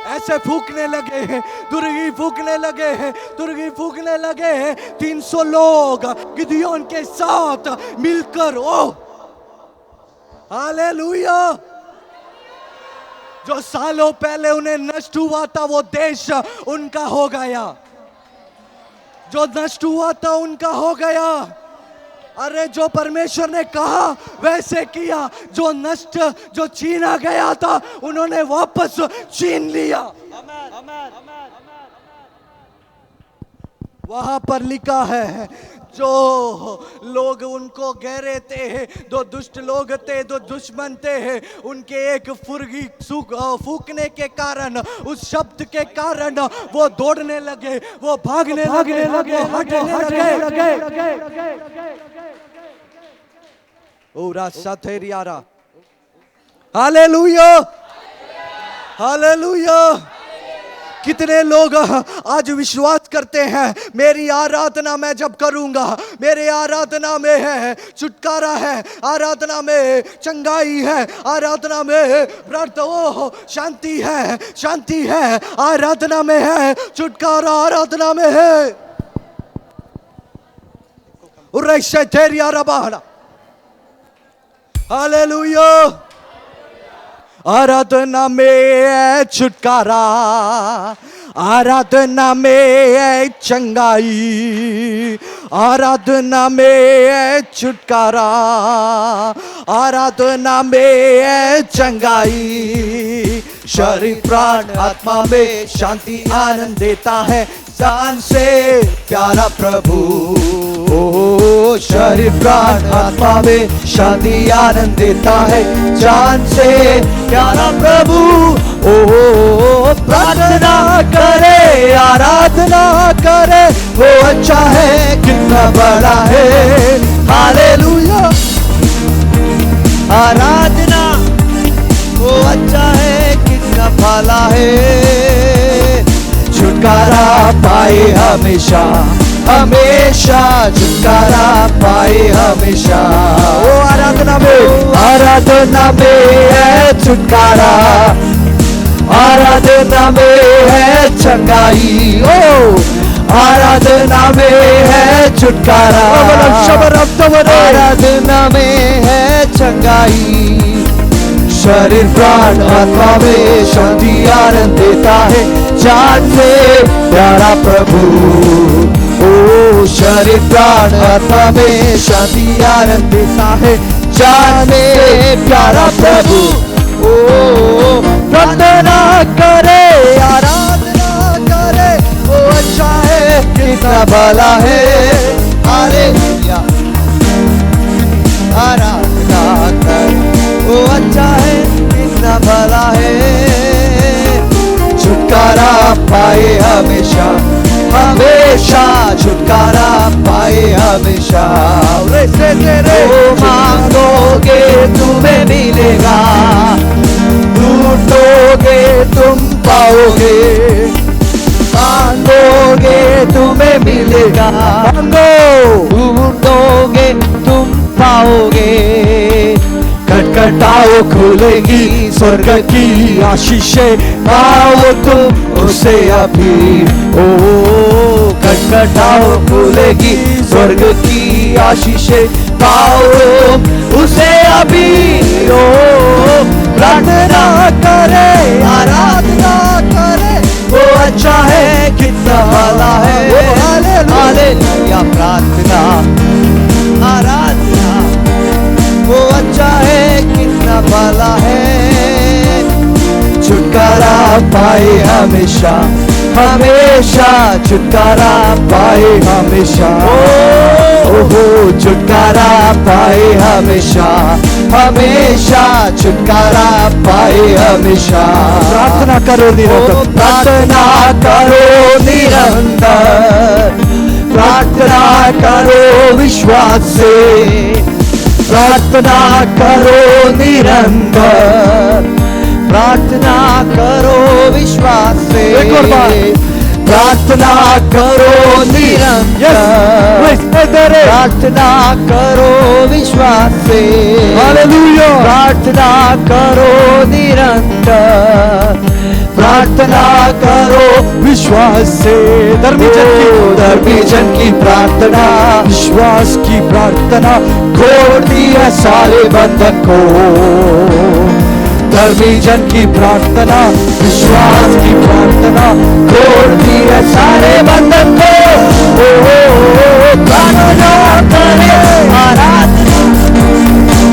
ऐसे फूकने लगे हैं, दुर्गी फूकने लगे हैं, दुर्गी फूकने लगे हैं। 300 लोग गिदियोन के साथ मिलकर, ओ हालेलुया। जो सालों पहले उन्हें नष्ट हुआ था, वो देश उनका हो गया। जो नष्ट हुआ था उनका हो गया। अरे जो परमेश्वर ने कहा वैसे किया। जो नष्ट, जो छीना गया था, उन्होंने वापस छीन लिया। वहां पर लिखा है, जो लोग उनको घेरे थे, दो दुष्ट लोग थे, दो दुश्मन थे, उनके एक फुर्गी फूकने के कारण, उस शब्द के कारण वो दौड़ने लगे, वो भागने लगे, हटने लगे। ओ रास्ता तेरी आरा। Hallelujah, hallelujah. कितने लोग आज विश्वास करते हैं, मेरी आराधना मैं जब करूंगा, मेरे आराधना में है छुटकारा है, आराधना में चंगाई है, आराधना में शांति है, शांति है, आराधना में है छुटकारा, आराधना में है। हालेलुया। आराधना में छुटकारा, आराधना में चंगाई, आराधना में छुटकारा, आराधना में चंगाई। शरीर प्राण आत्मा में शांति आनंद देता है, जान से प्यारा प्रभु। ओ शरीर प्राण आत्मा में शांति आनंद देता है, जान से प्यारा प्रभु। ओ प्रार्थना करे, आराधना करे, वो अच्छा है, कितना बड़ा है। हालेलुया। आराधना, वो अच्छा है कितना भला है, छुटकारा पाए हमेशा, हमेशा छुटकारा पाए हमेशा। वो आराधना में है छुटकारा, आराधना में है चंगाई, ओ आराधना में है छुटकारा, आराधना में है चंगाई। शरीर प्राण आत्मा में शांति आनंद देता है, जान से प्यारा प्रभु। ओ शरीर प्राण आत्मा में शांति आनंद देता है, जान से प्यारा प्रभु। ओ प्रार्थना करे, आराधना करे, वो अच्छा है कितना भला है। हालेलुया। आराधना करे, वो अच्छा है कितना भला है, छुटकारा पाए हमेशा, हमेशा छुटकारा पाए हमेशा। ओ मांगोगे तुम्हें मिलेगा, ढूंढोगे तुम पाओगे, मांगोगे तुम्हें मिलेगा, मांगो ढूंढोगे तुम पाओगे। खटखटाओ खुलेगी स्वर्ग की आशीषें, पाओ तुम उसे अभी। ओ खटखटाओ खुलेगी स्वर्ग की आशीषें, पाओ तुम उसे अभी। ओ प्रार्थना करे, आराधना करे, वो अच्छा है कितना भला है। हालेलुया। प्रार्थना आराधना, वो अच्छा है कितना भला है, छुटकारा पाए हमेशा, हमेशा छुटकारा पाए हमेशा। ओहो छुटकारा पाए हमेशा, हमेशा छुटकारा पाए हमेशा। प्रार्थना करो निरंतर, प्रार्थना करो निरंतर, प्रार्थना करो विश्वास से, प्रार्थना करो निरंतर, प्रार्थना करो विश्वास से। एक और बार, प्रार्थना करो निरंतर, प्रार्थना करो विश्वास से। हालेलुया। प्रार्थना करो निरंतर, प्रार्थना करो विश्वास से। धर्मी जन की प्रार्थना, विश्वास की प्रार्थना खोलती है सारे बंधन को। धर्मी जन की प्रार्थना, विश्वास की प्रार्थना खोलती है सारे बंधन को। प्रार्थना करे, आराधना,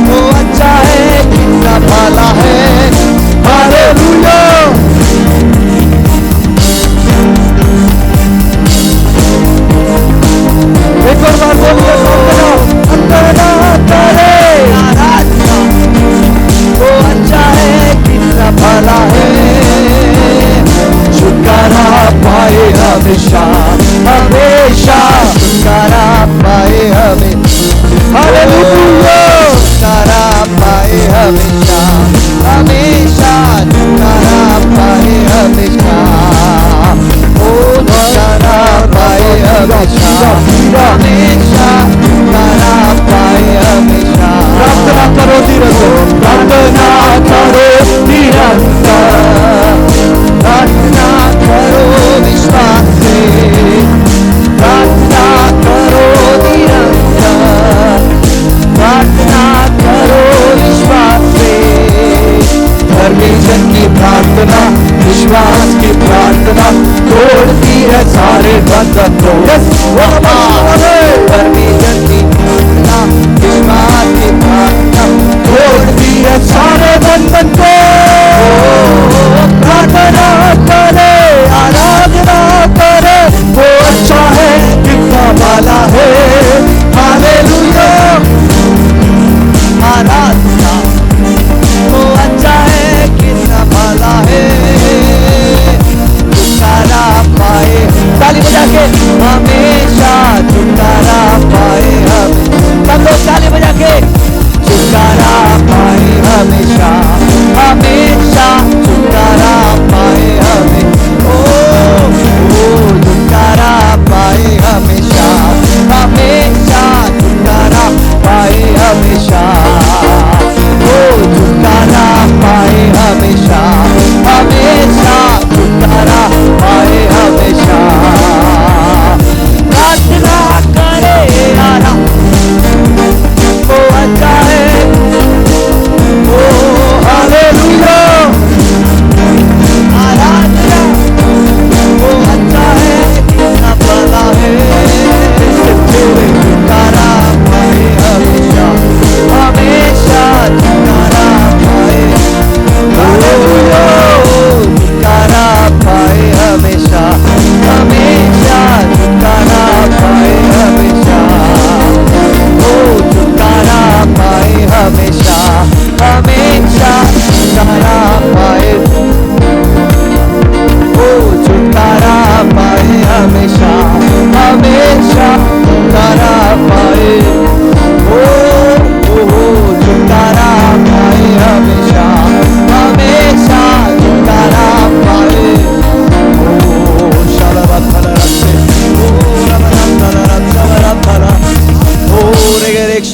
वो अच्छा है कितना भला है। हालेलुया। एक और बार बोलिए, प्रार्थना करे, आराधना, वो अच्छा है कितना भला है, छुटकारा पाए हमेशा, हमेशा छुटकारा पाए हमेशा। हालेलुया। छुटकारा पाए हमेशा, हमेशा छुटकारा पाए हमेशा। ओ छुटकारा पाए हमेशा, हमेशा छुटकारा पाए हमेशा। प्रार्थना करो निरंतर, प्रार्थना करो निरंतर, प्रार्थना करो विश्वास से, प्रार्थना करो निरंतर, प्रार्थना करो विश्वास से। धर्मी जन की प्रार्थना, विश्वास की प्रार्थना तोड़ती है सारे बंधन को। धर्मी जन की प्रार्थना, विश्वास की प्रार्थना तोड़ती है सारे बंधन को। प्रार्थना करे, आराधना करे, वो अच्छा है कितना भला है। हालेलुया। आराधना, वो अच्छा है कितना भला है, छुटकारा पाए। ताली बजा के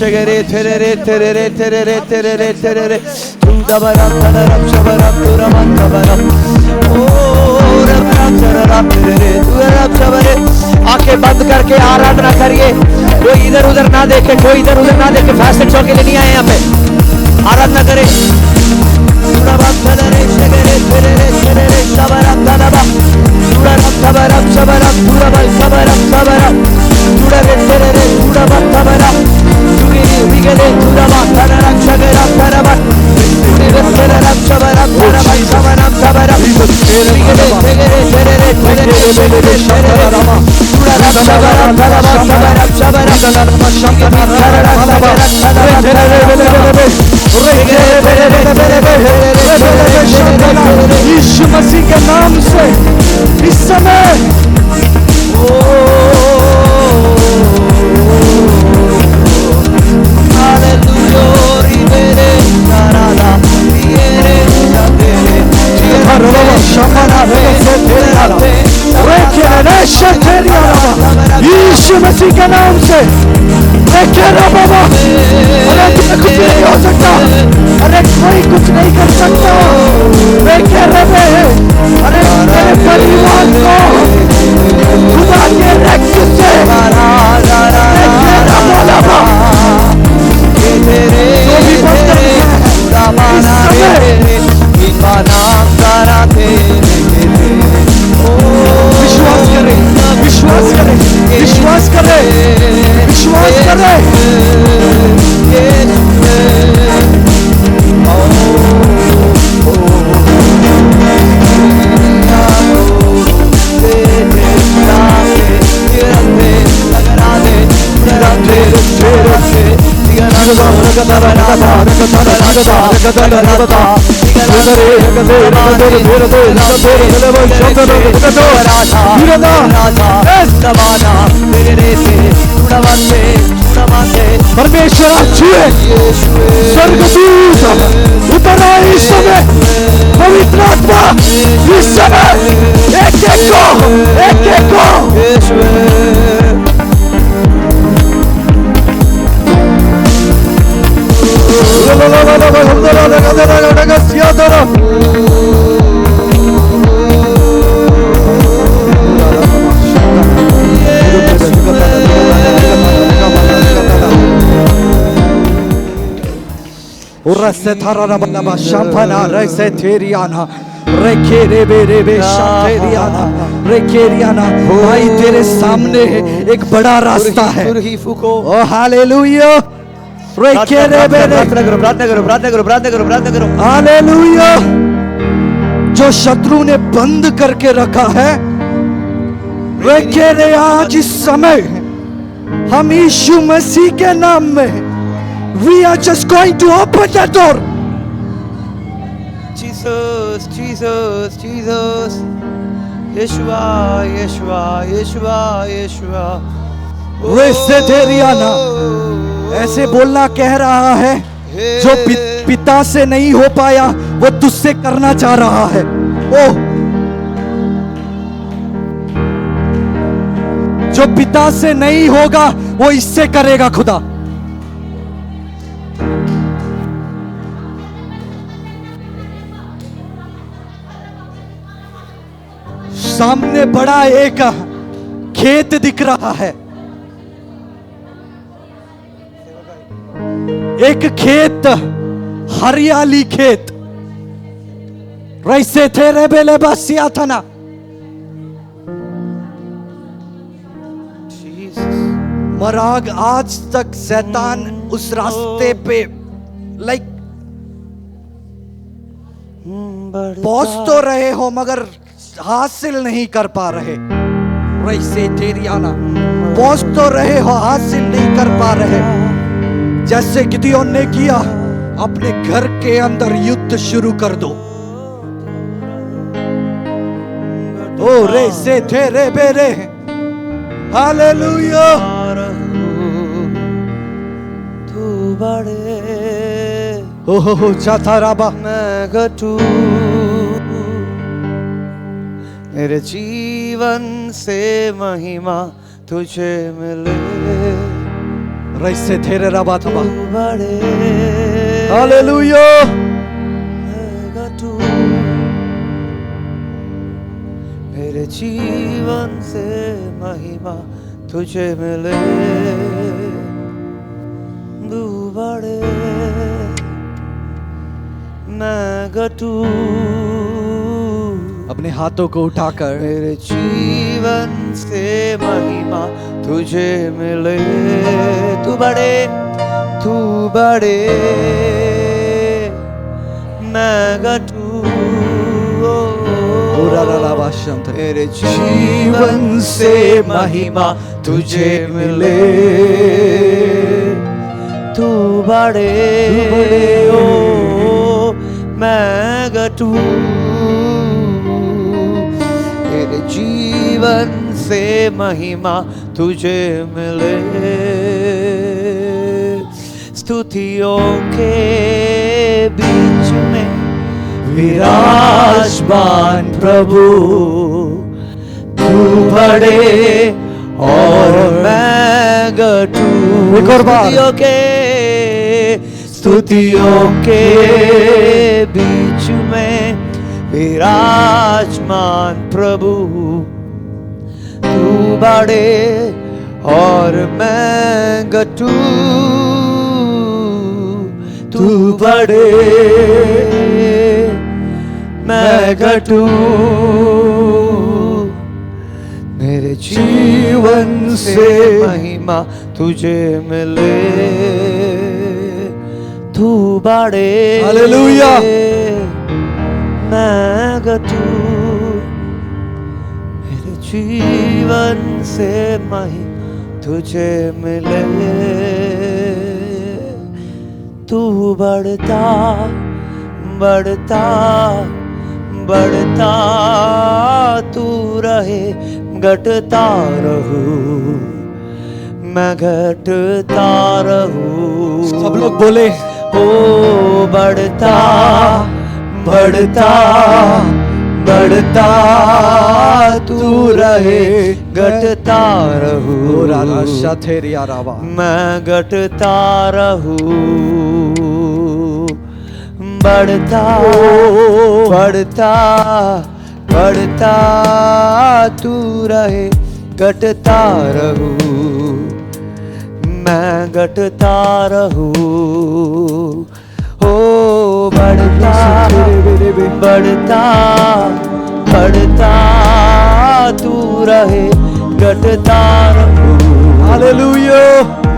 shagere terere terere terere terere terere tudabaram tadaram shabaram turaman tabaram oh rabram tadaram terere tudaram shabare आंखें बंद करके आराधना करिए कोई इधर उधर ना देखे कोई इधर उधर ना देखे फैशन शो के लिए नहीं आए यहाँ पे आराधना करें तुदाबाम तदरे शगरे terere terere shabaram tadaba tudaram tabaram shabaram turabal shabaram shabaram tudare terere tudabam tabaram tugiri vigale tudabam tadaram shagaram tadaram tudire tadaram shabaram tadaram shabaram tabaram vigale tegere terere terere terere shabaram tudaram shabaram tadaram shabaram shabaram यीशु मसीह के नाम से इस समय यीशु मसीह के नाम से बाबा अरे तुम्हें कुछ नहीं हो सकता अरे कोई कुछ नहीं कर सकता अरे तेरे परिवार को खुदा के रक्त से जो भी विश्वास करे विश्वास करे विश्वास करे विश्वास करे परमेश्वर छुए स्वर्गदूत उतर आए इस समय पवित्र आत्मा इस समय एक एक को रसे थारा रबा शंफना रसे थेरियाना रेखे रेबे शंफेरियाना रेकेरियाना भाई तेरे सामने एक बड़ा रास्ता है ओ हालेलुया रेखे रेबे प्रार्थना करो हालेलुया जो शत्रु ने बंद करके रखा है रेखे रे आज इस समय हम यीशु मसीह के नाम में we are just going to open that door. Jesus, Jesus, Jesus. Yeshua, Yeshua, Yeshua, Yeshua. वैसे तेरियाना ऐसे बोलना कह रहा है जो पिता से नहीं हो पाया वो तुझसे करना चाह रहा है ओह जो पिता से नहीं होगा वो इससे करेगा खुदा सामने बड़ा एक खेत दिख रहा है एक खेत हरियाली खेत रईसे थे रेबेले बसिया था ना मराग आज तक शैतान उस रास्ते पे लाइक पहुंच तो रहे हो मगर हासिल नहीं कर पा रहे रईसे तेरियाना पहुंच तो रहे हो हासिल नहीं कर पा रहे जैसे गिदियोन ने किया अपने घर के अंदर युद्ध शुरू कर दो ओ रे से थे रे बेरे हालेलुया तू बड़े हो जाता राबा मैं घटू मेरे जीवन से महिमा तुझे मिले रैसे तेरे रबा थबा तू बड़े हालेलुया रहेगा तू मेरे जीवन से महिमा तुझे मिले तू बड़े मैं गटू अपने हाथों को उठाकर मेरे जीवन से महिमा तुझे मिले तू बड़े मैं गटू मेरे जीवन से महिमा तुझे मिले तू बड़े ओ मैं गटू मेरे जीवन से महिमा तुझे मिले स्तुतियों के बीच में विराजमान प्रभु तू बड़े और मैं गटू एक और बार स्तुतियों के बीच में विराजमान प्रभु तू बड़े और मैं गटू तू बड़े मैं गटू मेरे जीवन से महिमा तुझे मिले तू बड़े हालेलुया मैं गटू मेरे जीवन से महिमा तुझे मिले तू बढ़ता बढ़ता बढ़ता तू रहे घटता रहूं मैं घटता रहूं सब लोग बोले ओ बढ़ता बढ़ता बढ़ता तू रहे घटता रहूं मैं घटता रहूं बढ़ता बढ़ता बढ़ता तू रहे घटता रहूं मैं घटता रहूं हो बढ़ता बढ़ता बढ़ता तू रहे घटता रहूं हालेलुया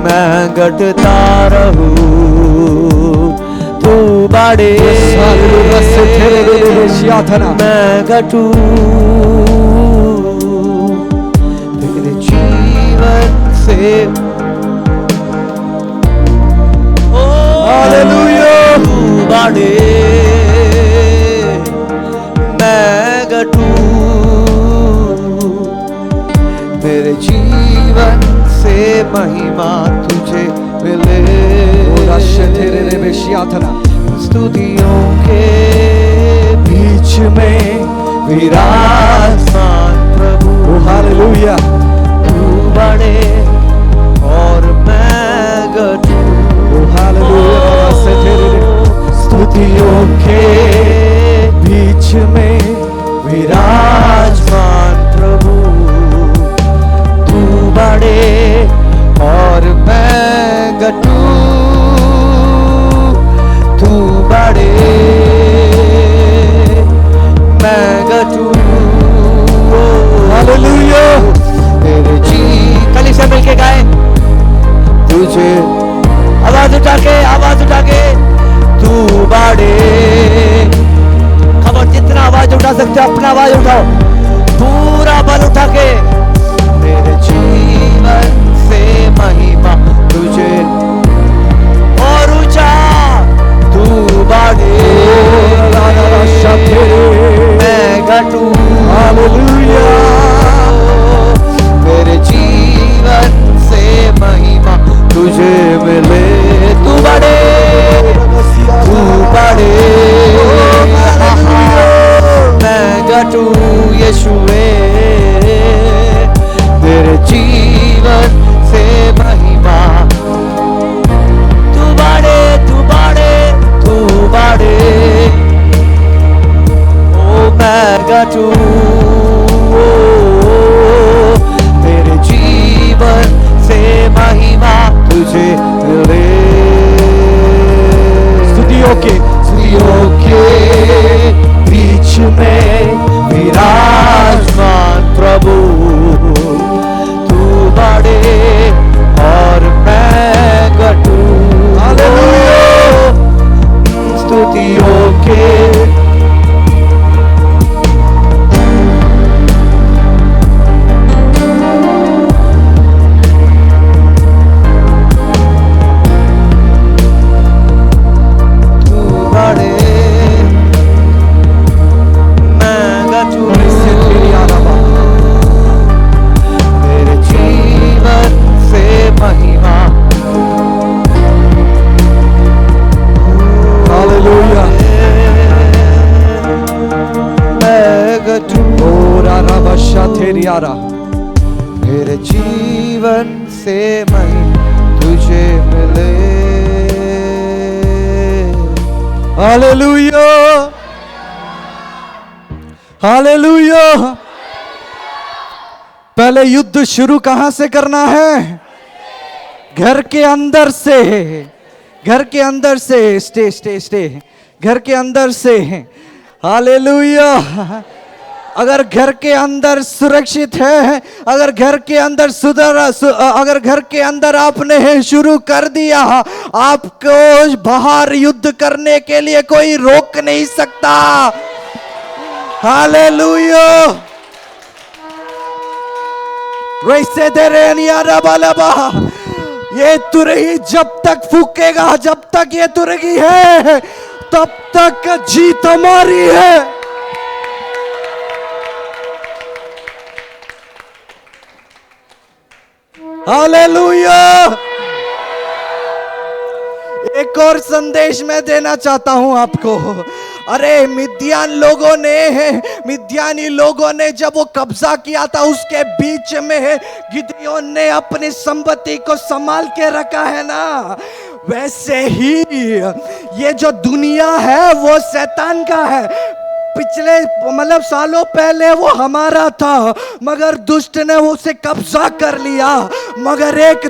मैं घटता रहूं तू बड़े मैं घटू तेरे जीवन से हालेलुया तू बड़े मैं घटू मेरे जीवन से महिमा तुझे मिले स्तुतियों के बीच में विराजमान प्रभु हालेलुया तू बड़े और मैं घटू स्तुतियों के बीच में विराजमान प्रभु तू बड़े और मैं घटू तू बड़े मैं घटू हालेलुया तेरे जी कली से मिलके गाए तुझे आवाज उठा के तू बड़े खबर जितना आवाज उठा सकते हो अपना आवाज उठाओ पूरा बल उठा के मेरे जीवन से महिमा तुझे और ऊंचा तू बड़े मैं घटू हालेलुया मेरे जीवन से महिमा तुझे मिले तू बड़े मैं घटू यीशुए तेरे जीवन से महिमा घटू, तेरे जीवन से महिमा तुझे मिले। स्तुतियों के बीच में विराजमान प्रभु, तू बड़े और मैं घटू। हालेलुया। स्तुतियों के मेरे जीवन से मैं तुझे मिले। Hallelujah, hallelujah. पहले युद्ध शुरू कहां से करना है? घर के अंदर से, घर के अंदर से। स्टे घर के अंदर से। हालेलुया। अगर घर के अंदर सुरक्षित है, अगर घर के अंदर अगर घर के अंदर आपने शुरू कर दिया, आपको बाहर युद्ध करने के लिए कोई रोक नहीं सकता। हालेलुया। वैसे ये तुरही जब तक फूकेगा, जब तक ये तुरही है तब तक जीत हमारी है। हालेलुया। एक और संदेश मैं देना चाहता हूं आपको। अरे मिद्यानी लोगों ने जब वो कब्जा किया था, उसके बीच में गिदयोन ने अपनी संपत्ति को संभाल के रखा है ना। वैसे ही ये जो दुनिया है वो शैतान का है। पिछले सालों पहले वो हमारा था, मगर दुष्ट ने उसे कब्जा कर लिया। मगर एक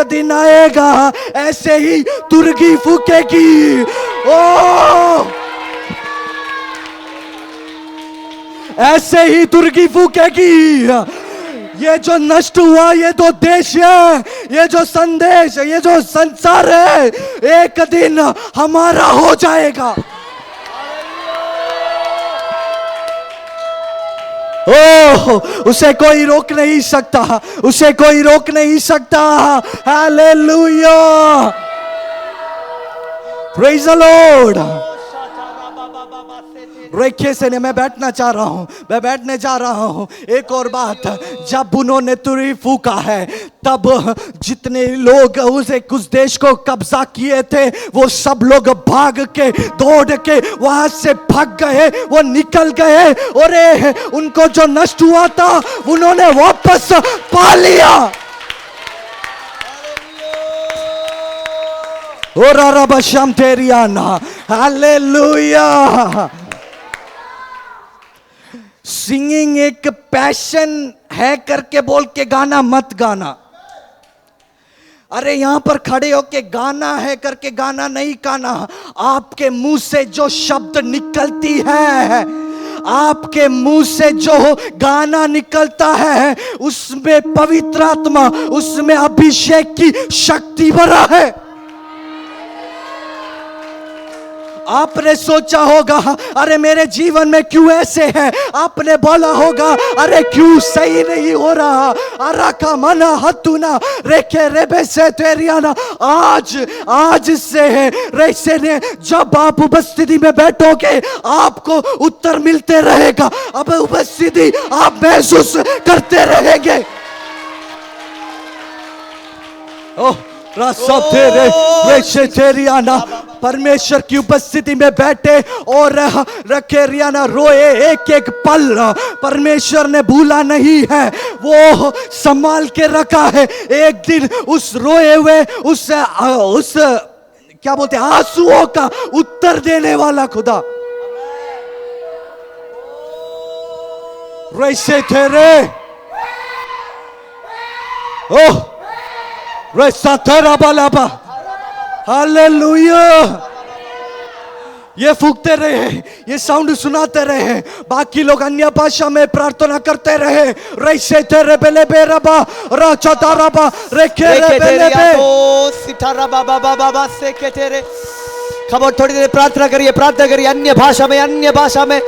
दिन आएगा ऐसे ही तुरगी फूकेगी। ओ ऐसे ही तुरगी फूकेगी। ये जो नष्ट हुआ, ये जो देश है, ये जो संदेश, ये जो संसार है, एक दिन हमारा हो जाएगा। ओह, उसे कोई रोक नहीं सकता, उसे कोई रोक नहीं सकता। हालेलुया। Praise the Lord. रेखे से मैं बैठने जा रहा हूं। एक और बात, जब उन्होंने तुरही फूका है, तब जितने लोग उस देश को कब्जा किए थे, वो सब लोग भाग के, दौड़ के वहां से भाग गए, वो निकल गए। और उनको जो नष्ट हुआ था उन्होंने वापस पा लिया। और रबशम तेरियाना। हालेलुया। सिंगिंग एक पैशन है करके बोल के गाना मत गाना। अरे यहां पर खड़े होके गाना है करके गाना नहीं गाना। आपके मुंह से जो शब्द निकलती है, आपके मुंह से जो गाना निकलता है, उसमें पवित्र आत्मा, उसमें अभिषेक की शक्ति भरा है। आपने सोचा होगा, अरे मेरे जीवन में क्यों ऐसे है? आपने बोला होगा, अरे क्यों सही नहीं हो रहा? अरा का मना हतुना रेखे रेबे से तेरियाना। आज से रेसे ने, जब आप उपस्थिति में बैठोगे आपको उत्तर मिलते रहेगा। अब उपस्थिति आप महसूस करते रहेंगे। ओह परमेश्वर की उपस्थिति में बैठे और रखे रियाना रोए एक एक पल। परमेश्वर ने भूला नहीं है, वो संभाल के रखा है। एक दिन उस रोए हुए उस क्या बोलते आंसुओं का उत्तर देने वाला खुदा। Rese tere. Oh. Resa tera balaba. Hallelujah. ये फूकते रहे, ये साउंड सुनाते रहे, बाकी लोग अन्य भाषा में प्रार्थना करते रहे। रैसे तेरे बेले बेरबा राचा ताराबा रेखे रे बेले बे सितारा बाबा बाबा से के तेरे। खबर थोड़ी देर प्रार्थना करिए, प्रार्थना करिए अन्य भाषा में, अन्य भाषा में।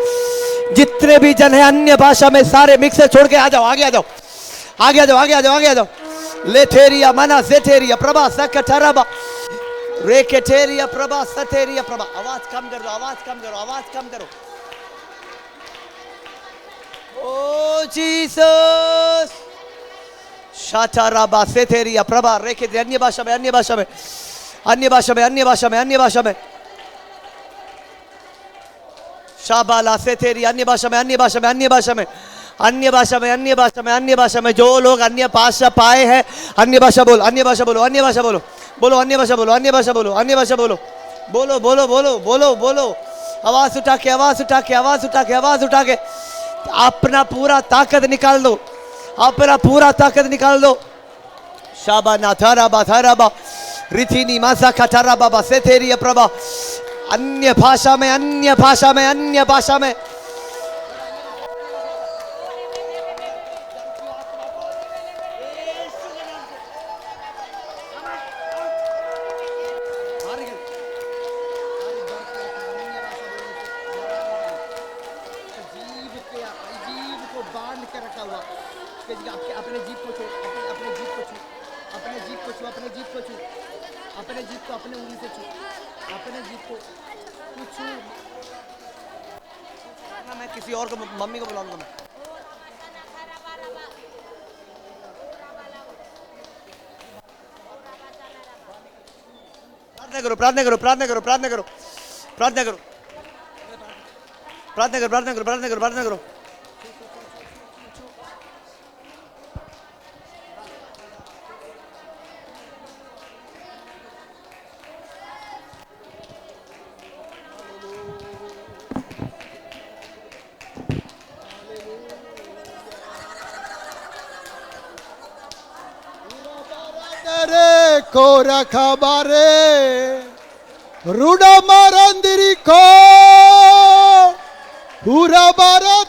जितने भी जन है अन्य भाषा में सारे मिक्सर छोड़ के आ जाओ, आगे आ जाओ, आगे आ जाओ, आगे आ जाओ, आगे आ जाओ। लेथेरिया मना सेथेरिया प्रभा सकठरबा रेकेटेरिया प्रभा सतेरिया प्रभा। आवाज कम कर दो, आवाज कम करो, आवाज कम करो। ओ जीसस शाटाराबा सेथेरिया प्रभा रेके। अन्य भाषा में, अन्य भाषा में, अन्य भाषा में, अन्य भाषा में, अन्य भाषा में। शाबाला सेथेरिया अन्य भाषा में, अन्य भाषा में, अन्य भाषा में, अन्य भाषा में, अन्य भाषा में, अन्य भाषा में। जो लोग अन्य भाषा पाए हैं अन्य भाषा बोलो, अन्य भाषा बोलो, अन्य भाषा बोलो, बोलो अन्य भाषा बोलो, अन्य भाषा बोलो, अन्य भाषा बोलो, बोलो बोलो बोलो बोलो बोलो। आवाज उठा के, आवाज उठा के, आवाज उठा के, आवाज उठा के अपना पूरा ताकत निकाल दो, अपना पूरा ताकत निकाल दो। शाबा नाथारा बाथारा बा रिथिनी मासा खटारा बाबा से तेरी प्रभा। अन्य भाषा में, अन्य भाषा में, अन्य भाषा में। अपने जीप को छू, अपने जीप को छू, अपने जीप को छू, अपने जीप को छू, अपने जीप को अपने उंगली से छू, अपने जीप को छू। मैं किसी और को, मम्मी को बुलाऊंगा मैं। प्रार्थना करो, प्रार्थना करो, प्रार्थना करो, प्रार्थना करो, प्रार्थना करो, प्रार्थना करो, प्रार्थना करो, प्रार्थना करो, प्रार्थना करो। Kora kabare Ruda marandiri ko Hura bara